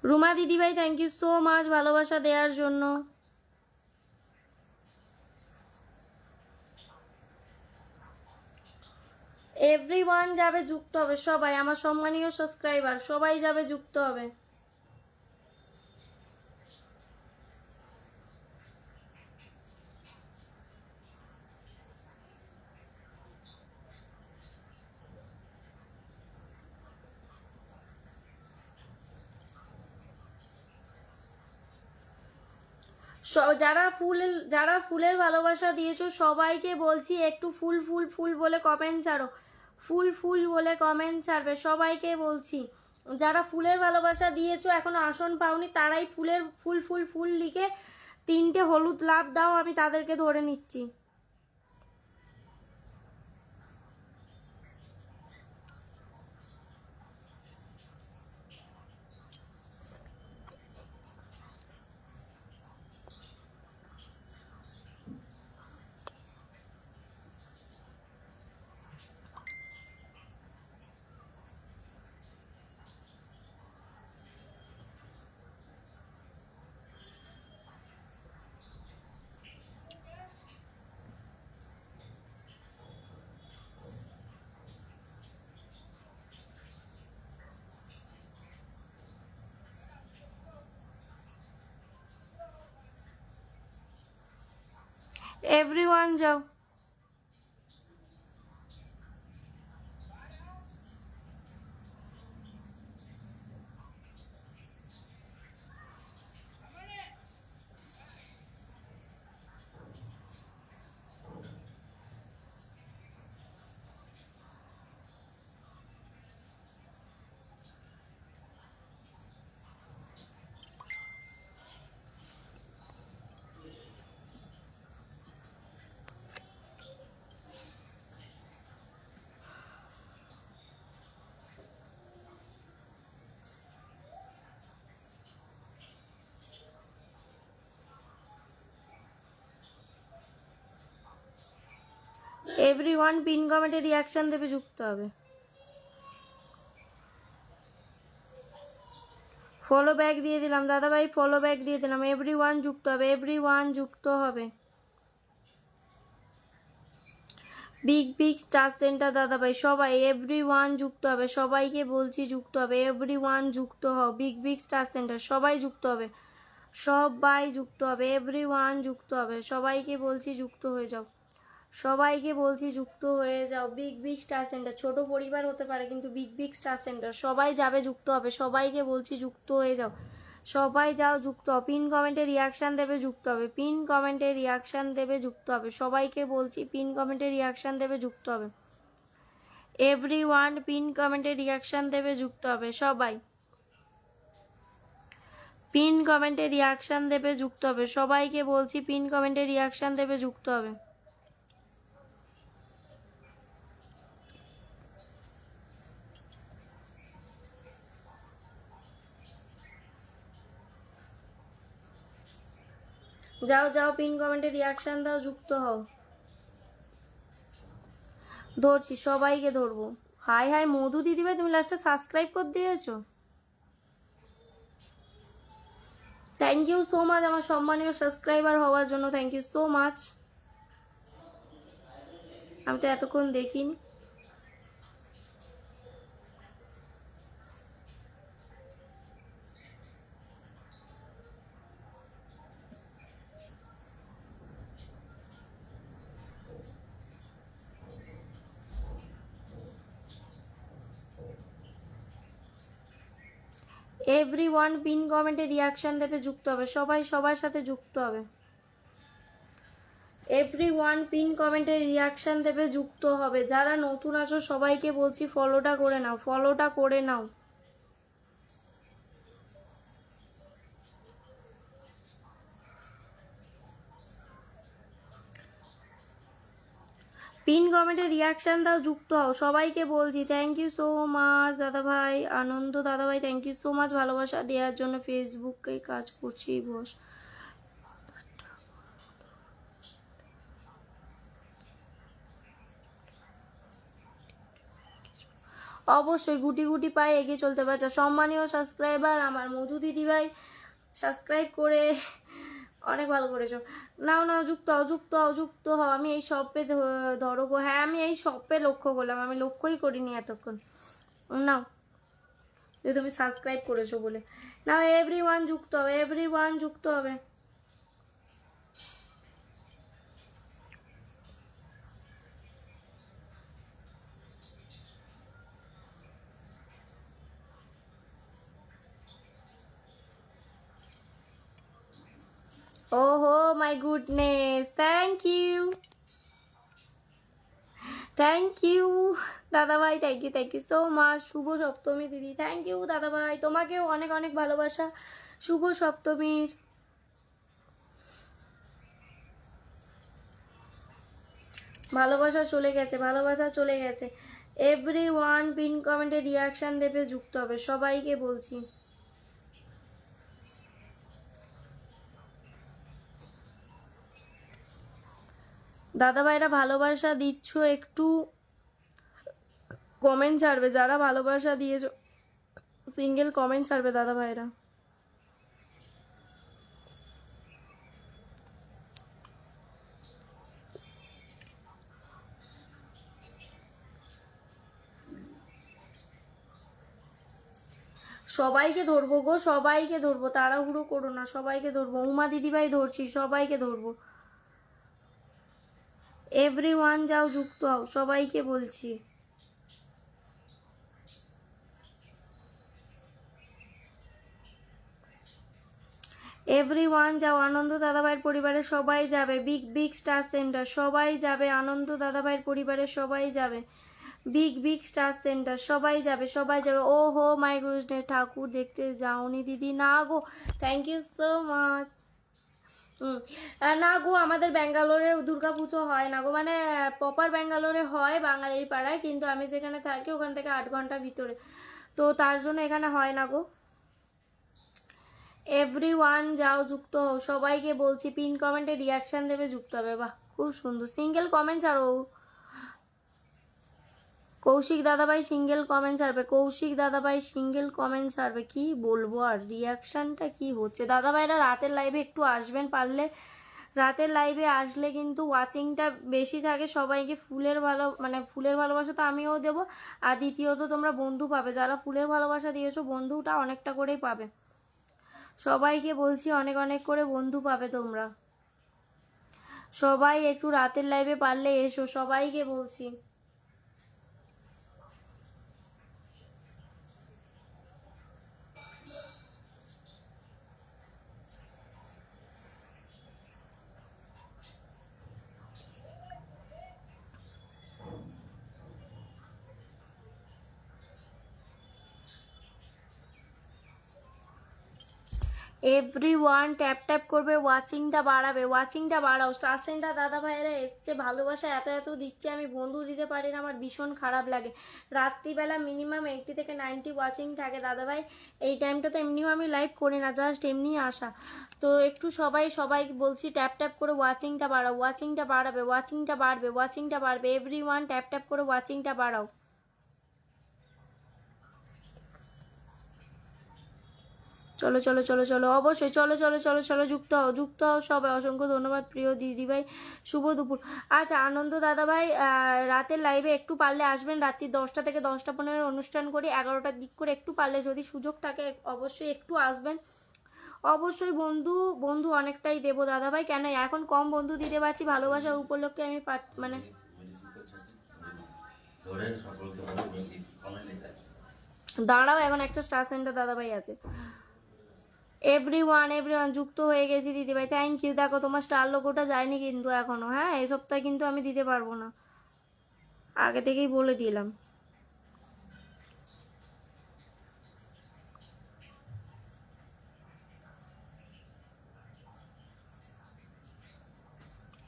রুমা দিদিভাই থ্যাংক ইউ সো মাচ ভালোবাসা দেওয়ার জন্য। এভরিওয়ান যাবে, যুক্ত হবে সবাই, আমার সম্মানীয় সাবস্ক্রাইবার সবাই যাবে, যুক্ত হবে। যারা ফুলের ভালোবাসা দিয়েছো সবাইকে বলছি একটু ফুল বলে কমেন্ট ছাড়ো, ফুল বলে কমেন্ট ছাড়বে সবাইকে বলছি। যারা ফুলের ভালোবাসা দিয়েছো এখনো আসন পাওনি তারাই ফুল লিখে 3টে হলুদ লাভ দাও, আমি তাদেরকে ধরে নিচ্ছি। এভরিওয়ান যাও। এভরিওয়ান পিন কমেন্টে রিয়াকশন দেবে, যুক্ত হবে। ফলো ব্যাক দিয়ে দিলাম দাদা ভাই, ফলো ব্যাক দিয়ে দিলাম। এভরিওয়ান যুক্ত হবে, এভরিওয়ান যুক্ত হবে। বিগ বিগ স্টার সেন্টার দাদা ভাই সবাই এভরিওয়ান যুক্ত হবে, সবাইকে বলছি যুক্ত হবে। এভরিওয়ান যুক্ত হও, বিগ বিগ স্টার সেন্টার সবাই যুক্ত হবে, সবাই যুক্ত হবে। এভরিওয়ান যুক্ত হবে, সবাইকে বলছি যুক্ত হয়ে যাও, সবাইকে বলছি যুক্ত হয়ে যাও। বিগ বিগ স্টার সেন্টার ছোট পরিবার হতে পারে কিন্তু বিগ বিগ স্টার সেন্টার সবাই যাবে, যুক্ত হবে। সবাইকে বলছি যুক্ত হয়ে যাও, সবাই যাও যুক্ত। পিন কমেন্টে রিয়াকশান দেবে, যুক্ত হবে। পিন কমেন্টে রিয়াকশান দেবে, যুক্ত হবে। সবাইকে বলছি পিন কমেন্টে রিয়াকশান দেবে, যুক্ত হবে। এভরিওয়ান পিন কমেন্টে রিয়াকশান দেবে, যুক্ত হবে। সবাই পিন কমেন্টে রিয়াকশান দেবে, যুক্ত হবে। সবাইকে বলছি পিন কমেন্টে রিয়াকশান দেবে, যুক্ত হবে। যাও যাও পিন কমেন্টে রিয়াকশান দাও, যুক্ত হও। ধরছি, সবাইকে ধরবো। হাই হাই মধু দিদিভাই, তুমি লাস্টে সাবস্ক্রাইব করে দিয়েছো, থ্যাংক ইউ সো মাচ আমার সম্মানীয় সাবস্ক্রাইবার হওয়ার জন্য, থ্যাংক ইউ সো মাচ। আমি তো এতক্ষণ দেখিনি। এভরিওয়ান পিন কমেন্টে রিয়াকশান দেবে, যুক্ত হবে। সবাই সবার সাথে যুক্ত হবে। এভরিওয়ান পিন কমেন্টে রিয়াকশান দেবে, যুক্ত হবে। যারা নতুন আছো সবাইকে বলছি ফলোটা করে নাও, ফলোটা করে নাও। পিন কমেন্টে রিয়াকশান দাও, যুক্ত হও। সবাইকে বলছি থ্যাংক ইউ সো মাচ দাদা ভাই, আনন্দ দাদা ভাই, থ্যাংক ইউ সো মাচ ভালোবাসা দেওয়ার জন্য। ফেসবুকে কাজ করছি বস। অবশ্যই গুটি গুটি পায়ে এগিয়ে চলতে পারছে। সম্মানীয় সাবস্ক্রাইবার আমার মধু দিদিভাই সাবস্ক্রাইব করে অনেক ভালো করেছো। নাও নাও যুক্ত হও, যুক্ত হও, যুক্ত হও। আমি এই শপে ধরো গো, হ্যাঁ আমি এই শপে লক্ষ্য করলাম, আমি লক্ষ্যই করিনি এতক্ষণ। নাও যে তুমি সাবস্ক্রাইব করেছো বলে। নাও এভরিওয়ান যুক্ত হবে, এভরিওয়ান যুক্ত হবে। ওহো my goodness, thank you, thank you দাদা ভাই, থ্যাংক ইউ সো মাচ। শুভ সপ্তমী দিদি, থ্যাংক ইউ দাদা ভাই, তোমাকেও অনেক অনেক ভালোবাসা। শুভ সপ্তমীর। ভালোবাসা চলে গেছে, ভালোবাসা চলে গেছে। এভরিওয়ান পিন কমেন্টে রিয়াকশান দেবে, যুক্ত হবে। সবাইকে বলছি। দাদা ভাইরা ভালোবাসা দিচ্ছ, একটু কমেন্ট ছাড়বে। যারা ভালোবাসা দিয়েছো সিঙ্গেল কমেন্ট ছাড়বে দাদা ভাইরা। সবাইকে ধরবো গো, সবাইকে ধরবো, তাড়াহুড়ো করো না, সবাইকে ধরবো। উমা দিদিভাই ধরছি, সবাইকে ধরবো। এভরিওয়ান যাও, যুক্ত হও, সবাইকে বলছি। এভরিওয়ান যাও, আনন্দ দাদাভাইয়ের পরিবারের সবাই যাবে, বিগ বিগ স্টার সেন্টার সবাই যাবে, আনন্দ দাদাভাইয়ের পরিবারের সবাই যাবে, বিগ বিগ স্টার সেন্টার সবাই যাবে, সবাই যাবে। ও হো মাই গুডনেস, ঠাকুর দেখতে যাওনি দিদি? না গো, থ্যাংক ইউ সো মাচ। না গো, আমাদের ব্যাঙ্গালোরে দুর্গাপুজো হয় না গো, মানে প্রপার ব্যাঙ্গালোরে হয় বাঙালির পাড়ায়, কিন্তু আমি যেখানে থাকি ওখান থেকে 8 ঘন্টা ভিতরে, তো তার জন্য এখানে হয় না গো। এভরিওয়ান যাও, যুক্ত হও, সবাইকে বলছি। পিন কমেন্টে রিয়াকশন দেবে, যুক্ত হবে। বাহ, খুব সুন্দর। সিঙ্গেল কমেন্ট ছাড়ো, কৌশিক দাদাভাই সিঙ্গেল কমেন্ট ছাড়বে, কৌশিক দাদাভাই সিঙ্গেল কমেন্ট ছাড়বে। কি বলবো আর, রিয়াকশনটা কি হচ্ছে? দাদাভাইরা রাতের লাইভে একটু আসবেন পারলে, রাতের লাইভে আসলে কিন্তু ওয়াচিংটা বেশি থাকে, সবাইকে ফুলের মানে ফুলের ভালোবাসা তো আমিও দেবো, আর দ্বিতীয়ত তোমরা বন্ধু পাবে, যারা ফুলের ভালোবাসা দিয়েছো বন্ধুটা অনেকটা করেই পাবে। সবাইকে বলছি অনেক অনেক করে বন্ধু পাবে তোমরা, সবাই একটু রাতের লাইভে পারলে এসো, সবাইকে বলছি। এভরিওয়ান ট্যাপ ট্যাপ করবে, ওয়াচিংটা বাড়াবে, ওয়াচিংটা বাড়াও। স্টার সেন্টার দাদা ভাইয়েরা এসছে, ভালোবাসা এত এত দিচ্ছে, আমি বন্ধু দিতে পারি না, আমার ভীষণ খারাপ লাগে। রাত্রিবেলা মিনিমাম 80 থেকে 90 ওয়াচিং থাকে দাদা ভাই, এই টাইমটাতে এমনিও আমি লাইভ করি না, জাস্ট এমনি আসা। তো একটু সবাই বলছি ট্যাপ ট্যাপ করে ওয়াচিংটা বাড়াও, ওয়াচিংটা বাড়াবে, ওয়াচিংটা বাড়বে, ওয়াচিংটা বাড়বে। এভরিওয়ান ট্যাপ ট্যাপ করে ওয়াচিংটা বাড়াও। চলো চলো চলো চলো, অবশ্যই চলো চলো চলো চলো, যুক্ত হও, যুক্ত হও সবাই। অসংখ্য ধন্যবাদ প্রিয় দিদিভাই, শুভ দুপুর। আচ্ছা আনন্দ দাদাভাই, রাতের লাইভে একটু পারলে আসবেন, রাত্রি 10টা থেকে 10টা 15 অনুষ্ঠান করি, 11টার দিক করে একটু পারলে যদি সুযোগ থাকে অবশ্যই একটু আসবেন। অবশ্যই বন্ধু বন্ধু অনেকটাই দেবো দাদাভাই, কেন এখন কম বন্ধু দিতে পারছি, ভালোবাসা উপলক্ষে আমি মানে দাঁড়াও, এখন একটা স্টার সেন্টার দাদাভাই আছে। এভরিওয়ান যুক্ত হয়ে গেছি দিদিভাই, থ্যাংক ইউ। দেখো তোমার স্টার লোগোটা যায়নি কিন্তু এখনো, হ্যাঁ এই সপ্তাহে কিন্তু আমি দিতে পারবো না, আগে থেকেই বলে দিলাম।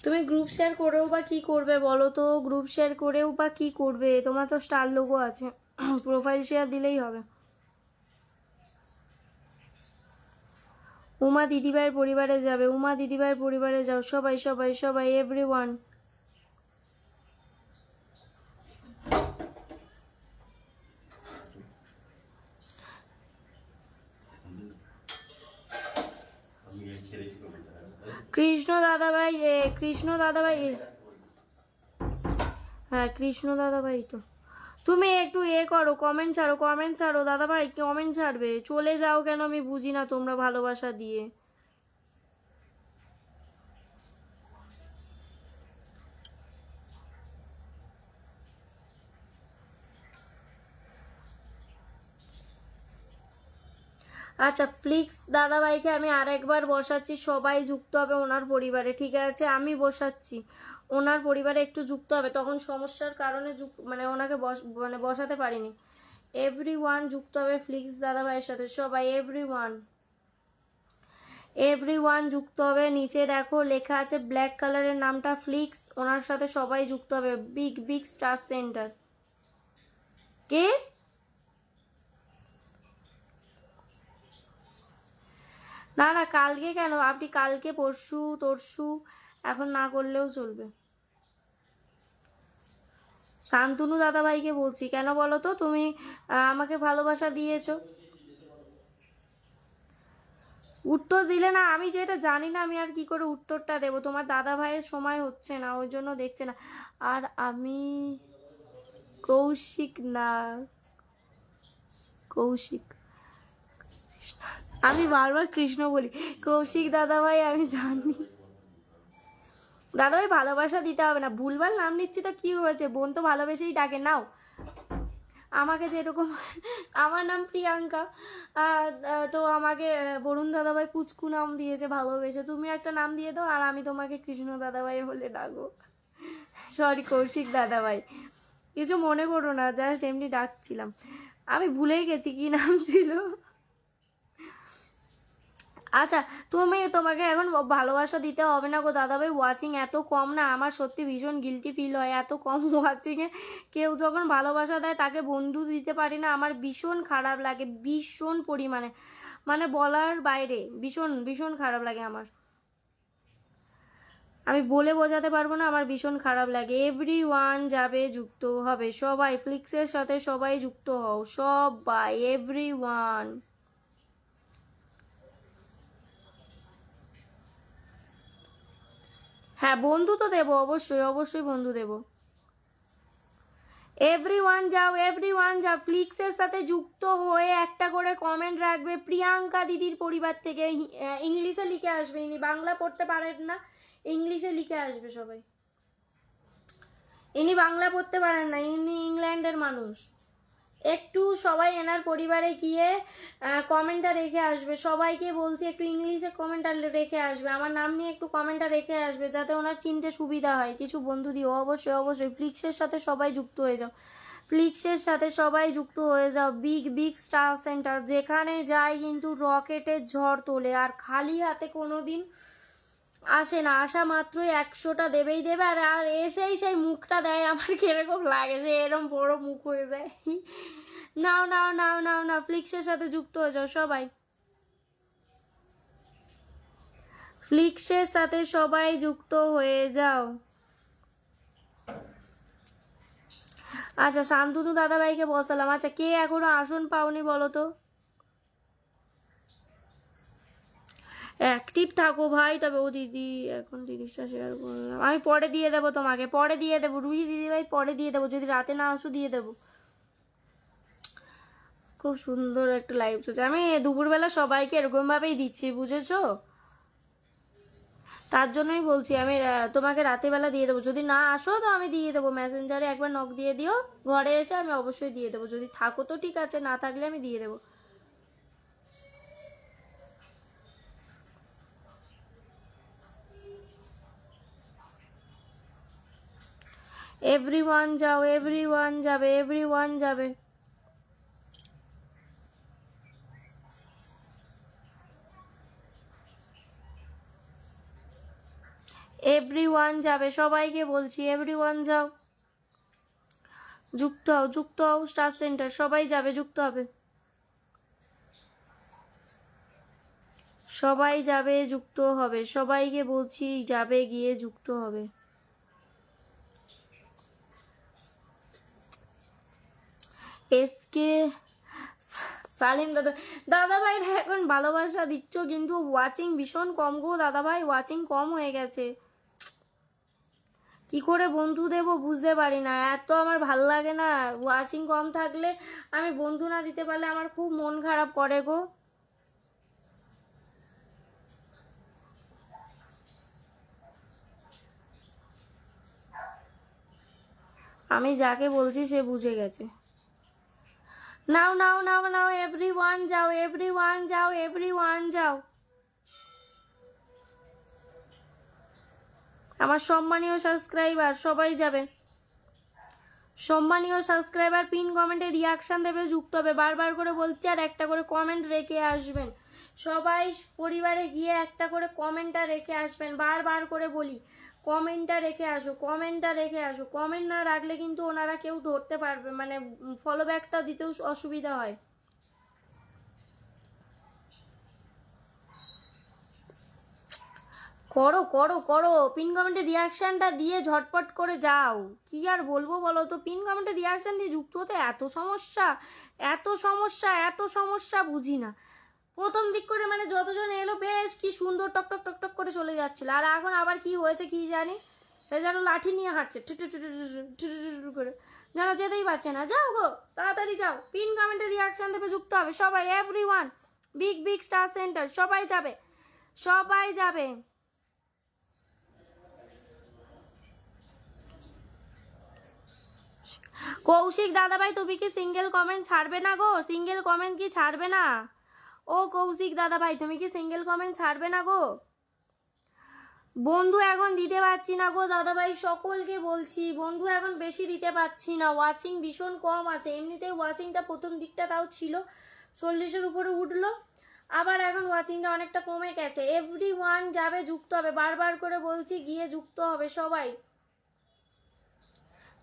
তুমি গ্রুপ শেয়ার করেও বা কি করবে বলো তো, গ্রুপ শেয়ার করেও বা কি করবে, তোমার তো স্টার লোগো আছে, প্রোফাইল শেয়ার দিলেই হবে। উমা দিদিভাইয়ের পরিবারে যাবে, উমা দিদিভাইয়ের পরিবারে যাও, সবাই সবাই সবাই এভরিওয়ান। কৃষ্ণ দাদাভাই, কৃষ্ণ দাদাভাই, হ্যাঁ কৃষ্ণ দাদাভাই তো। তুমি একটু করো, কমেন্ট ছাড়ো, কমেন্ট ছাড়ো দাদাভাই, কমেন্ট ছাড়বে, চলে যাও কেন আমি বুঝি না তোমরা ভালোবাসা দিয়ে। আচ্ছা ফ্লিক্স দাদাভাইকে আমি আরেকবার বসাচ্ছি, সবাই যুক্ত হবে ওনার পরিবারে, ঠিক আছে আমি বসাচ্ছি, ওনার পরিবারে একটু যুক্ত হবে, তখন সমস্যার কারণে মানে ওনাকে মানে বসাতে পারিনি। এভরিওয়ান যুক্ত হবে ফ্লিক্স দাদাভাইয়ের সাথে, সবাই এভরিওয়ান এভরিওয়ান যুক্ত হবে। নিচে দেখো লেখা আছে ব্ল্যাক কালারের নামটা ফ্লিক্স, ওনার সাথে সবাই যুক্ত হবে, বিগ বিগ স্টার সেন্টার। কে? না না কালকে কেন, আপনি কালকে পরশু তরশু এখন না করলেও চলবে। শান্তনু দাদাভাইকে বলছি, কেন বলো তো, তুমি আমাকে ভালোবাসা দিয়েছো, উত্তর দিলে না, আমি যেটা জানি না আমি আর কি করে উত্তরটা দেবো, তোমার দাদা ভাইয়ের সময় হচ্ছে না ওই জন্য দেখছে না। আর আমি কৌশিক না, কৌশিক, আমি বারবার কৃষ্ণ বলি, কৌশিক দাদা ভাই আমি জানি, দাদাভাই ভালোবাসা দিতে হবে না, ভুলভাল নাম নিচ্ছি তো কি হয়েছে, বোন তো ভালোবেসেই ডাকে। নাও আমাকে যেরকম আমার নাম প্রিয়াঙ্কা, তো আমাকে বরুণ দাদাভাই পুচকু নাম দিয়েছে ভালোবেসে, তুমি একটা নাম দিয়ে দাও আর আমি তোমাকে কৃষ্ণ দাদাভাই বলে ডাকবো। সরি কৌশিক দাদাভাই, কিছু মনে করো না, জাস্ট এমনি ডাকছিলাম, আমি ভুলেই গেছি কি নাম ছিল। আচ্ছা তোমাকে এখন ভালোবাসা দিতে হবে না গো দাদাভাই, ওয়াচিং এত কম না, আমার সত্যি ভীষণ গিল্টি ফিল হয়, এত কম ওয়াচিংয়ে কেউ যখন ভালোবাসা দেয় তাকে বন্ধু দিতে পারি না, আমার ভীষণ খারাপ লাগে, ভীষণ পরিমাণে, মানে বলার বাইরে, ভীষণ ভীষণ খারাপ লাগে আমার, আমি বলে বোঝাতে পারবো না, আমার ভীষণ খারাপ লাগে। এভরিওয়ান যাবে, যুক্ত হবে সবাই, ফ্লিক্সের সাথে সবাই যুক্ত হও, সবাই এভরিওয়ান। হ্যাঁ বন্ধু তো দেবো, অবশ্যই অবশ্যই বন্ধু দেবো। এভরিওয়ান যাও, ফ্লিক্সের সাথে যুক্ত হয়ে একটা করে কমেন্ট রাখবে, প্রিয়াঙ্কা দিদির পরিবার থেকে, ইংলিশে লিখে আসবে, ইনি বাংলা পড়তে পারেন না, ইংলিশে লিখে আসবে সবাই, ইনি বাংলা পড়তে পারেন না, ইনি ইংল্যান্ডের মানুষ, একটু সবাই এনার পরিবারে গিয়ে কমেন্টটা রেখে আসবে, সবাইকে বলছি একটু ইংলিশে কমেন্টটা রেখে আসবে, আমার নাম নিয়ে একটু কমেন্টটা রেখে আসবে, যাতে ওনার চিনতে সুবিধা হয়, কিছু বন্ধু দিও, অবশ্যই অবশ্যই, ফ্লিক্সের সাথে সবাই যুক্ত হয়ে যাও, ফ্লিক্সের সাথে সবাই যুক্ত হয়ে যাও, বিগ বিগ স্টার সেন্টার যেখানে যায় কিন্তু রকেটের ঝড় তোলে, আর খালি হাতে কোনোদিন আসে না, আসা মাত্রই 100টা দেবেই দেবে, আর আর এসেই সেই মুখটা দেয়, আমার কিরকম লাগে, সে এরম বড় মুখ হয়ে যায়। নাও নাও নাও নাও নাও, ফ্লিক্সের সাথে যুক্ত হয়ে যাও সবাই, ফ্লিক্সের সাথে সবাই যুক্ত হয়ে যাও। আচ্ছা শান্তনু দাদাভাইকে বসালাম, আচ্ছা কে এখনো আসন পাওনি বলো তো, অ্যাক্টিভ থাকো ভাই, তবে ও দিদি এখন জিনিসটা শেয়ার করলাম, আমি পরে দিয়ে দেবো তোমাকে, পরে দিয়ে দেবো রুহি দিদি ভাই, পরে দিয়ে দেবো, যদি রাতে না আসো দিয়ে দেবো। খুব সুন্দর একটা লাইভ চলছে, আমি দুপুরবেলা সবাইকে এরকমভাবেই দিচ্ছি, বুঝেছো, তার জন্যই বলছি, আমি তোমাকে রাতের বেলা দিয়ে দেবো, যদি না আসো তো আমি দিয়ে দেবো, মেসেঞ্জারে একবার নক দিয়ে দিও, ঘরে এসে আমি অবশ্যই দিয়ে দেবো, যদি থাকো তো ঠিক আছে, না থাকলে আমি দিয়ে দেবো। এভরিওয়ান যাও, এভরিওয়ান যাবে, এভরিওয়ান যাবে, এভরিওয়ান যাবে, সবাইকে বলছি এভরিওয়ান যাও, যুক্ত হও, যুক্ত হও, স্টার সেন্টার সবাই যাবে, যুক্ত হবে, সবাই যাবে, যুক্ত হবে, সবাইকে বলছি যাবে, গিয়ে যুক্ত হবে। এসকে সালিম দাদা, দাদা ভাই এখন ভালোবাসা দিচ্ছ কিন্তু ওয়াচিং ভীষণ কম গো দাদা ভাই, ওয়াচিং কম হয়ে গেছে, কি করে বন্ধু দেবো বুঝতে পারি না, এত আমার ভাল লাগে না, ওয়াচিং কম থাকলে আমি বন্ধু না দিতে পারলে আমার খুব মন খারাপ করে গো। আমি যাকে বলছি সে বুঝে গেছে। নাও নাও নাও নাও, এভরিওয়ান যাও, এভরিওয়ান যাও, এভরিওয়ান যাও, আমার সম্মানীয় সাবস্ক্রাইবার সবাই যাবে, সম্মানীয় সাবস্ক্রাইবার পিন কমেন্টে রিয়াকশন দেবে, যুক্ত হবে, বারবার করে বলছি, আর একটা করে কমেন্ট রেখে আসবেন, সবাই পরিবারে গিয়ে একটা করে কমেন্টটা রেখে আসবেন, বারবার করে বলি কমেন্টটা রেখে আসো, কমেন্টটা রেখে আসো, কমেন্ট না রাখলে কিন্তু ওনারা কেউ ধরতে পারবে, মানে ফলো ব্যাকটা দিতেও অসুবিধা হয়। করো করো করো, পিন কমেন্টে রিয়াকশনটা দিয়ে ঝটপট করে যাও, কি আর বলবো বলো তো, পিন কমেন্টে রিয়াকশন দিয়ে যুক্ত হতে এত সমস্যা, এত সমস্যা, এত সমস্যা, বুঝি না, প্রথম দিক করে মানে যতজন এলো বেশ কি সুন্দর টকটক টকটক করে চলে যাচ্ছিল, আর এখন আবার কি হয়েছে কি জানি, সে যেন লাঠি নিয়ে হাঁটছে করে, যেন যেতেই পারছে না, যাও গো তাড়াতাড়ি যাও, পিন কমেন্টে রিয়াকশন দেবে, যুক্ত হবে সবাই, everyone, big big star centre সবাই যাবে, সবাই যাবে, কৌশিক দাদাভাই তুমি কি সিঙ্গেল কমেন্ট ছাড়বে না গো? সিঙ্গেল কমেন্ট কি ছাড়বে না? ও কৌশিক দাদাভাই তুমি কি সিঙ্গেল কমেন্ট ছাড়বে না গো? বন্ধু এখন দিতে পারছি না গো দাদাভাই, সকলকে বলছি বন্ধু এখন বেশি দিতে পারছি না, ওয়াচিং ভীষণ কম আছে। এমনিতে ওয়াচিংটা প্রথম দিকটা তাও ছিল 40-এর উপরে উঠলো, আবার এখন ওয়াচিংটা অনেকটা কমে গেছে। এভরিওয়ান যাবে, যুক্ত হবে, বারবার করে বলছি গিয়ে যুক্ত হবে সবাই।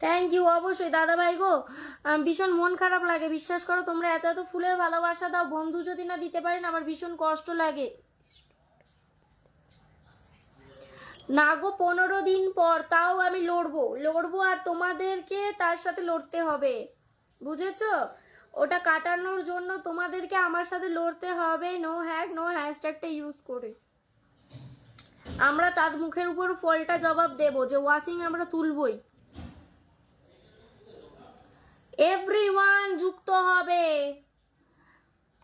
Thank you. অবশ্যই দাদাভাই গো, ভীষণ মন খারাপ লাগে, বিশ্বাস করো তোমরা এত এত ফুলের ভালোবাসা দাও, বন্ধু যদি না দিতে পারেন আমার ভীষণ কষ্ট লাগে। না গো 15 দিন পর, তাও আমি লড়বো আর তোমাদেরকে তার সাথে লড়তে হবে, বুঝেছো? ওটা কাটানোর জন্য তোমাদেরকে আমার সাথে লড়তে হবে। নো হ্যাগ নো হ্যাশট্যাগটা ইউজ করে আমরা তার মুখের উপর ফলটা জবাব দেব যে ওয়াচিং আমরা তুলবই। এভরিওয়ান যুক্ত হবে।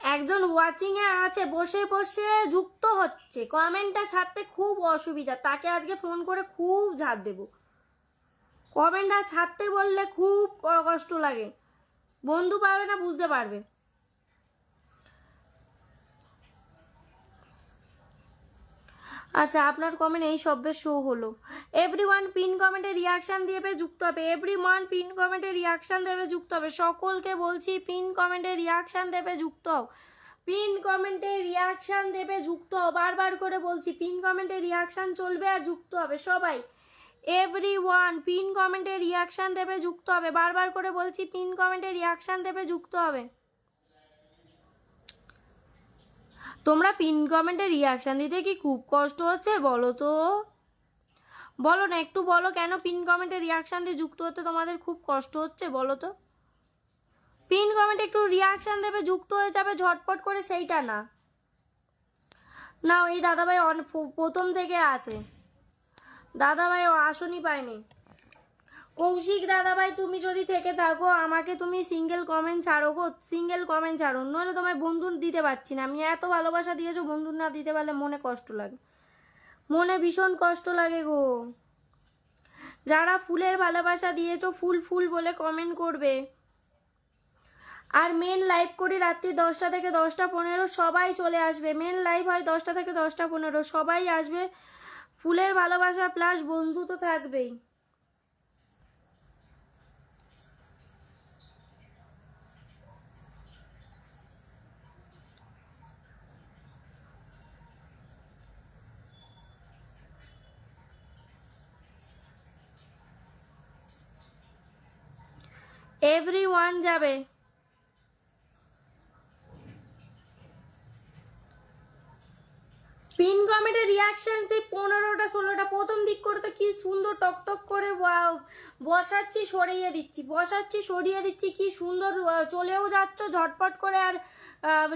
একজন ওয়াচিং এ আছে, বসে বসে যুক্ত হচ্ছে, কমেন্টটা ছাড়তে খুব অসুবিধা, তাকে আজকে ফোন করে খুব ঝাড় দেব। কমেন্টটা ছাড়তে বললে খুব কষ্ট লাগে, বন্ধু পাবে না, বুঝতে পারবে। আচ্ছা আপনার কমেন্ট এই শব্দের শো হলো। এভরিওয়ান পিন কমেন্টে রিয়াকশন দেবে, যুক্ত হবে। এভরিওয়ান পিন কমেন্টে রিয়াকশন দেবে, যুক্ত হবে। সকলকে বলছি পিন কমেন্টে রিয়াকশন দেবে, যুক্ত হও। পিন কমেন্টে রিয়াকশন দেবে, যুক্ত হও, বারবার করে বলছি পিন কমেন্টে রিয়াকশন চলবে আর যুক্ত হবে সবাই। এভরিওয়ান পিন কমেন্টে রিয়াকশন দেবে, যুক্ত হবে, বারবার করে বলছি পিন কমেন্টে রিয়াকশন দেবে, যুক্ত হবে। তোমরা পিন কমেন্টে রিয়াকশন দিতে কি খুব কষ্ট হচ্ছে বলো তো? বলো না, একটু বলো কেন পিন কমেন্টে রিয়াকশন দিয়ে যুক্ত হতে তোমাদের খুব কষ্ট হচ্ছে বলো তো? পিন কমেন্টে একটু রিয়াকশন দেবে, যুক্ত হয়ে যাবে ঝটপট করে, সেইটা না। না এই দাদাভাই প্রথম থেকে আছে, দাদাভাই ও আসনই পায়নি। কৌশিক দাদাভাই তুমি যদি থেকে থাকো আমাকে তুমি সিঙ্গেল কমেন্ট ছাড়ো গো, সিঙ্গেল কমেন্ট ছাড়ো, নইলে তোমায় বন্ধু দিতে পারছি না। আমি এত ভালোবাসা দিয়েছো, বন্ধু না দিতে পারলে মনে কষ্ট লাগে, মনে ভীষণ কষ্ট লাগে গো। যারা ফুলের ভালোবাসা দিয়েছো ফুল ফুল বলে কমেন্ট করবে। আর মেন লাইভ করি রাত্রি 10টা থেকে 10টা 15, সবাই চলে আসবে। মেন লাইভ হয় 10টা থেকে 10টা 15, সবাই আসবে। ফুলের ভালোবাসা প্লাস বন্ধু তো থাকবেই। এভরিওয়ান যাবে। পিন কমেন্টের রিয়াকশন সেই 15টা 16টা প্রথম দিক করে তো কি সুন্দর টকটক করে বসাচ্ছি সরিয়ে দিচ্ছি, বসাচ্ছি সরিয়ে দিচ্ছি, কি সুন্দর চলেও যাচ্ছ ঝটপট করে, আর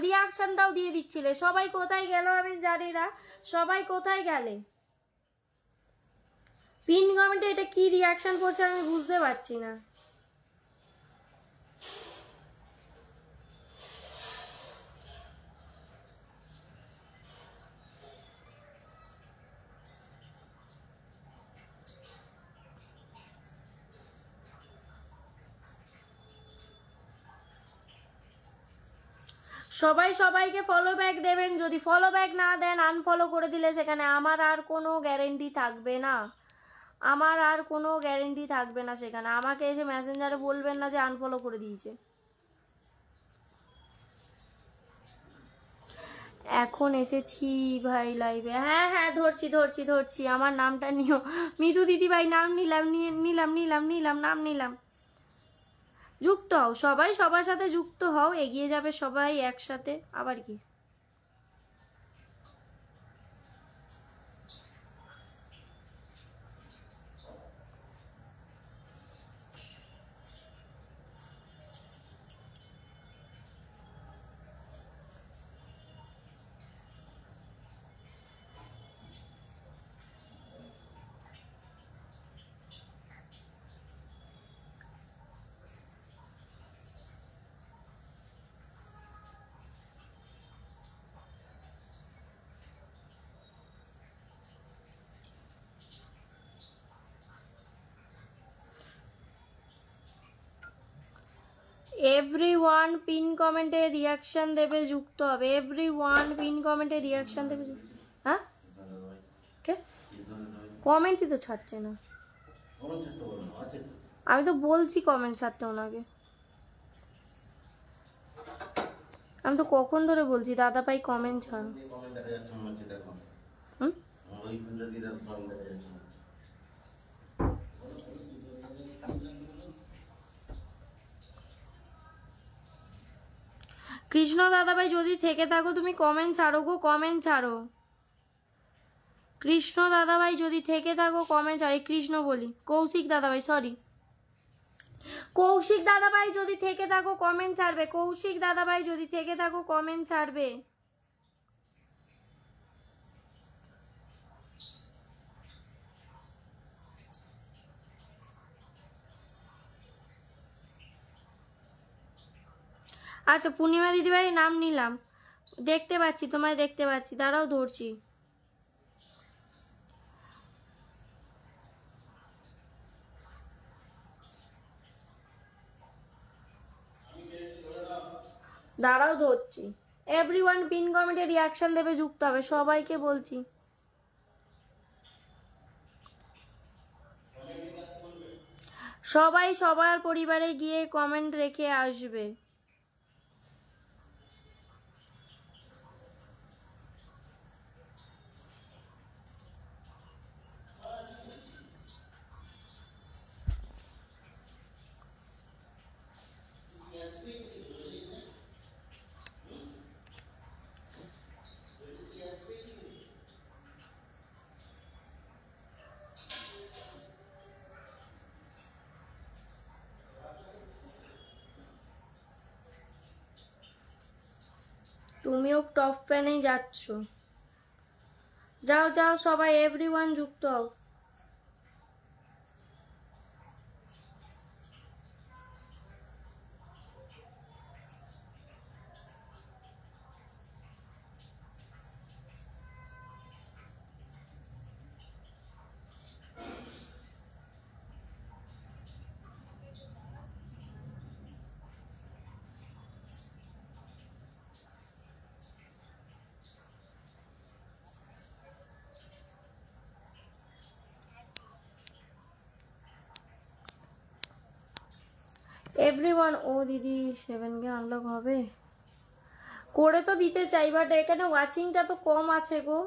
রিয়াকশনটাও দিয়ে দিচ্ছিলে। সবাই কোথায় গেল আমি জানি না, সবাই কোথায় গেলে? পিন কমেন্টে এটা কি রিয়াকশন করছে আমি বুঝতে পারছি না। সবাই সবাইকে ফলো ব্যাক দেবেন, যদি ফলো ব্যাক না দেন আনফলো করে দিলে সেখানে আমার আর কোনো গ্যারেন্টি থাকবে না, আমার আর কোনো গ্যারেন্টি থাকবে না সেখানে। আমাকে এসে মেসেঞ্জারে বলবেন না যে আনফলো করে দিয়েছে। এখন এসেছি ভাই লাইভে, হ্যাঁ হ্যাঁ ধরছি ধরছি ধরছি, আমার নামটা নিও। মিতু দিদি ভাই নাম নিলাম, নিলাম নিলাম নিলাম, নাম নিলাম। যুক্ত হও সবাই, সবার সাথে যুক্ত হও, এগিয়ে যাবে সবাই একসাথে। আবার কি এভরিওয়ান পিন কমেন্টে রিয়াকশন দেবে, যুক্ত হবে। এভরিওয়ান পিন কমেন্টে রিয়াকশন দেবে। হ্যাঁ কে কমেন্টই তো ছাড়ছে না, আমি তো বলছি কমেন্ট ছাড়তে ওনাকে, আমি তো কখন ধরে বলছি দাদা ভাই কমেন্ট ছাড়। কৃষ্ণ দাদাভাই যদি থেকে থাকো তুমি কমেন্ট ছাড়ো গো, কমেন্ট ছাড়ো। কৃষ্ণ দাদাভাই যদি থেকে থাকো কমেন্ট ছাড়ো। কৃষ্ণ বলি, কৌশিক দাদাভাই, সরি কৌশিক দাদাভাই যদি থেকে থাকো কমেন্ট ছাড়বে। কৌশিক দাদাভাই যদি থেকে থাকো কমেন্ট ছাড়বে। আচ্ছা পূর্ণিমা দিদিভাই নাম নিলাম, দেখতে পাচ্ছি তোমায়, দেখতে পাচ্ছি, দাঁড়াও ধরছি। দাঁড়াও ধরছি। এভরিওয়ান পিন কমেন্টে রিয়াকশন দেবে, যুক্ত হবে, সবাইকে বলছি। সবাই সবার পরিবারে গিয়ে কমেন্ট রেখে আসবে। তুমিও টপ ফ্যানেই যাচ্ছ, যাও যাও সবাই এভরিওয়ান যুক্ত হও। এভরিওয়ান, ও দিদি 7কে আনলক হবে করে তো দিতে চাই, বাট এখানে ওয়াচিংটা তো কম আছে গো।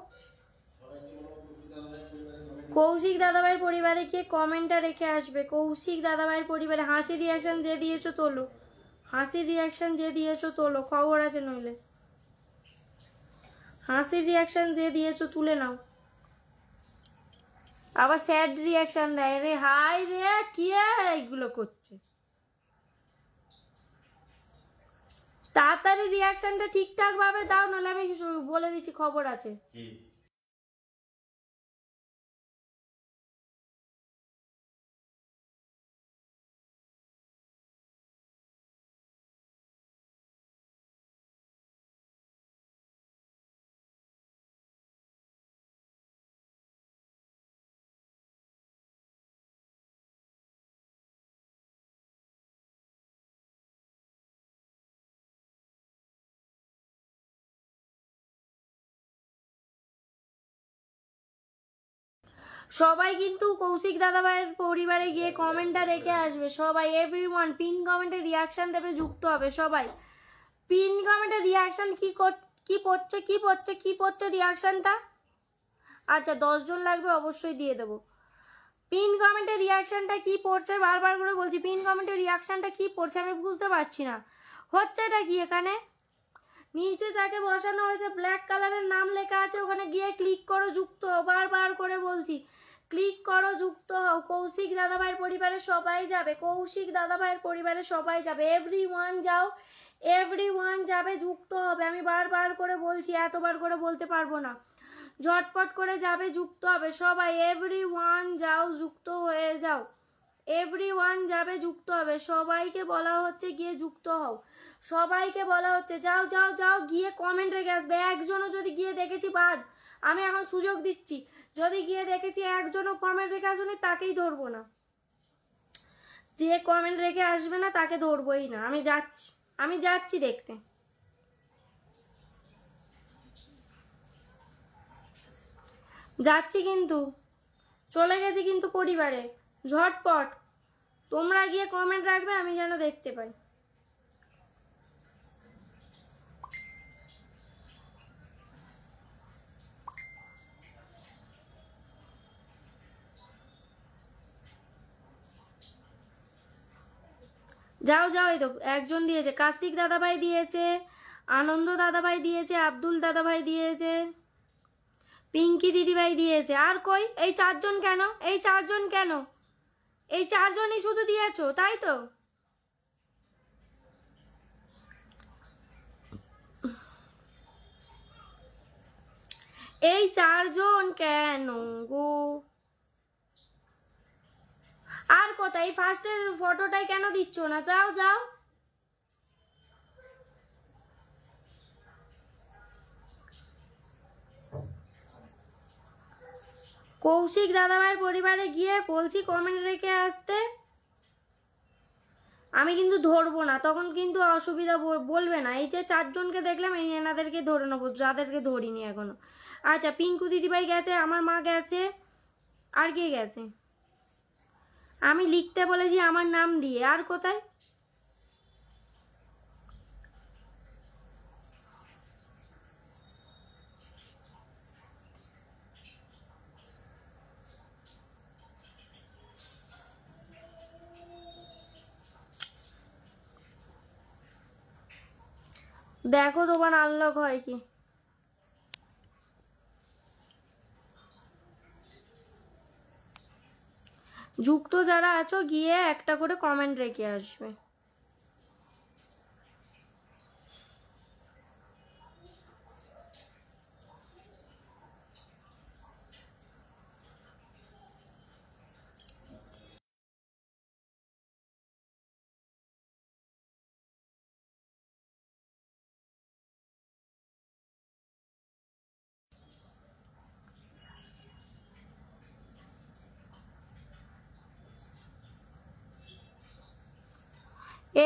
কৌশিক দাদাভাইয়ের পরিবারে গিয়ে কমেন্টটা রেখে আসবে। কৌশিক দাদাভাইয়ের পরিবারে হাসির রিয়াকশন যে দিয়েছো তোলো, হাসির রিয়াকশন যে দিয়েছো তোলো, খবর আছে নইলে। হাসির রিয়াকশন যে দিয়েছো তুলে নাও। আবার স্যাড রিয়াকশন দেয়, রে হাই রে কি এইগুলো করছে। তাড়াতাড়ি রিয়াকশনটা ঠিকঠাক ভাবে দাও, নাহলে আমি বলে দিচ্ছি খবর আছে। সবাই কিন্তু কৌশিক দাদাভাইয়ের পরিবারে গিয়ে কমেন্টটা রেখে আসবে সবাই। এভরিওয়ান পিন কমেন্টে রিয়াকশন দেবে, যুক্ত হবে সবাই। পিন কমেন্টে রিয়াকশন কি পড়ছে রিয়াকশনটা। আচ্ছা 10 জন লাগবে, অবশ্যই দিয়ে দেবো। পিন কমেন্টে রিয়াকশনটা কি পড়ছে, বারবার করে বলছি, পিন কমেন্টে রিয়াকশনটা কি পড়ছে আমি বুঝতে পারছি না, হচ্ছেটা কি এখানে। নিচে যাকে বসানো হয়েছে ব্ল্যাক কালারের নাম লেখা আছে, ওখানে গিয়ে ক্লিক করো, যুক্ত হও, বারবার করে বলছি ক্লিক করো, যুক্ত হও। কৌশিক দাদাভাইয়ের পরিবারে সবাই যাবে, কৌশিক দাদাভাইয়ের পরিবারে সবাই যাবে। এভরিওয়ান যাও, এভরিওয়ান যাবে, যুক্ত হবে। আমি বারবার করে বলছি, এতবার করে বলতে পারবো না, ঝটপট করে যাবে, যুক্ত হবে সবাই। এভরিওয়ান যাও, যুক্ত হয়ে যাও। এভরিওয়ান যাবে, যুক্ত হবে, সবাইকে বলা হচ্ছে গিয়ে যুক্ত হও, সবাইকে বলা হচ্ছে যাও যাও যাও গিয়ে কমেন্ট রেখে আসবে। একজনও যদি গিয়ে দেখেছি বাদ, আমি এখন সুযোগ দিচ্ছি, যদি গিয়ে দেখেছি একজনও কমেন্ট রেখে আসুনি তাকেই ধরবো না, যে কমেন্ট রেখে আসবে না তাকে ধরবই না। আমি যাচ্ছি দেখতে। যাচ্ছি কিন্তু, চলে গেছি কিন্তু পরিবারে, ঝটপট। তোমরা গিয়ে কমেন্ট রাখবে, আমি যেন দেখতে পাই। যাও যাও, এই তো একজন দিয়েছে, কার্তিক দাদাভাই দিয়েছে, আনন্দ দাদাভাই দিয়েছে, আব্দুল দাদাভাই দিয়েছে, পিঙ্কি দিদিভাই দিয়েছে। আর কই? এই চারজন কেন? এই চারজন কেন? এই চারজনই শুধু দিয়েছো, তাই তো? এই চারজন কেন গো? আর কোথায়? ফার্স্টের ফটোটাই কেন দিচ্ছ না? যাও যাও। কৌশিক দাদাভাইয়ের পরিবারে গিয়ে বলছি কমেন্ট রেখে আসতে, আমি কিন্তু ধরবো না, তখন কিন্তু অসুবিধা বলবে না। এই যে চারজনকে দেখলাম, এই এনাদেরকে ধরে নেবো, যাদেরকে ধরিনি এখনো। আচ্ছা, পিঙ্কু দিদিভাই গেছে, আমার মা গেছে, আর কে গেছে? আমি লিখতে বলেছি আমার নাম দিয়ে। আর কোথায়? দেখো তোমার আনলক হয় কি। যুক্ত যারা আছো গিয়ে একটা করে কমেন্ট রেখে আসবে।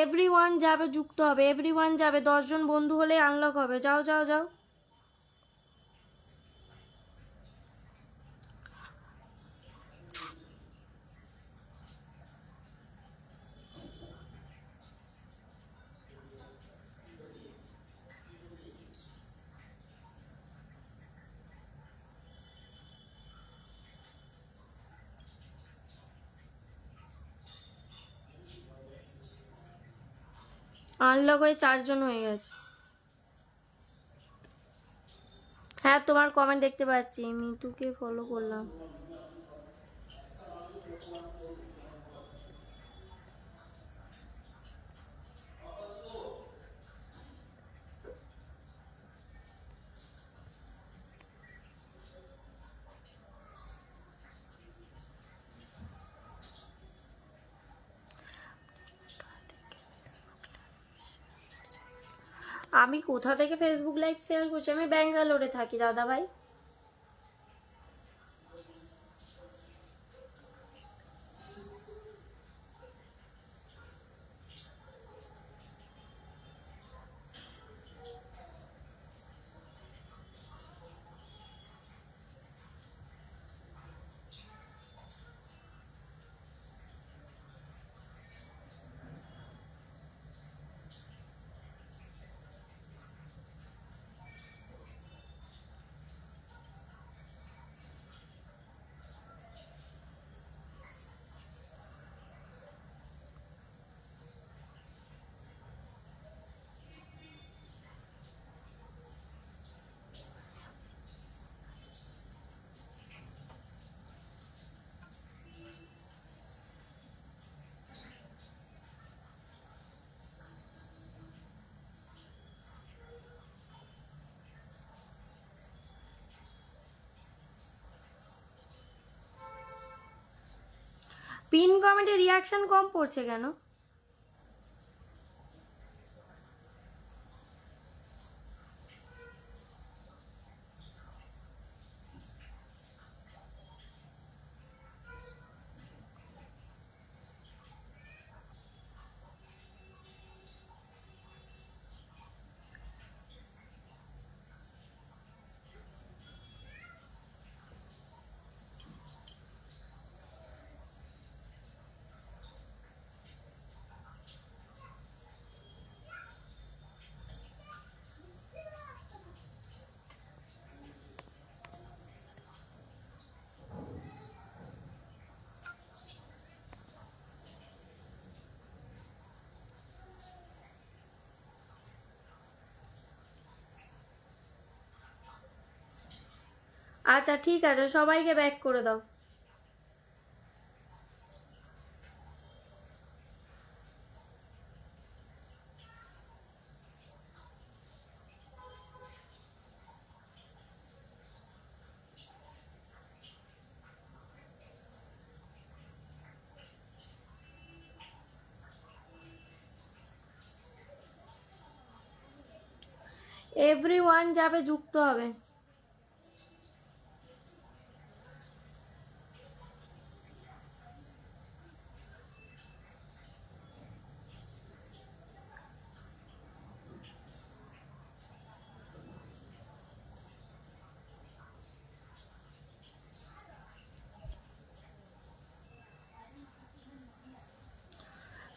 এভরিওয়ান যাবে, যুক্ত হবে, এভরিওয়ান যাবে, 10 জন বন্ধু হলে আনলক হবে। যাও যাও যাও। আনলক হয়ে 4 জন হয়ে গেছে। হ্যাঁ, তোমার কমেন্ট দেখতে পাচ্ছি, মিতুকে ফলো করলাম। আমি কোথা থেকে ফেসবুক লাইভ শেয়ার করছি? আমি ব্যাঙ্গালোরে থাকি দাদা ভাই। পিন কমেন্টে রিয়াকশন কম পড়ছে কেন? আচ্ছা ঠিক আছে, সবাইকে ব্যাক করে দাও। এভরিওয়ান যাবে, যুক্ত হবে।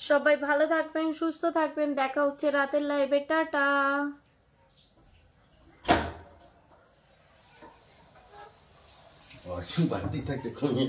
সবাই ভালো থাকবেন, সুস্থ থাকবেন, দেখা হচ্ছে রাতের লাইভে, টাটা। বাড়তি থাকতে কমিয়ে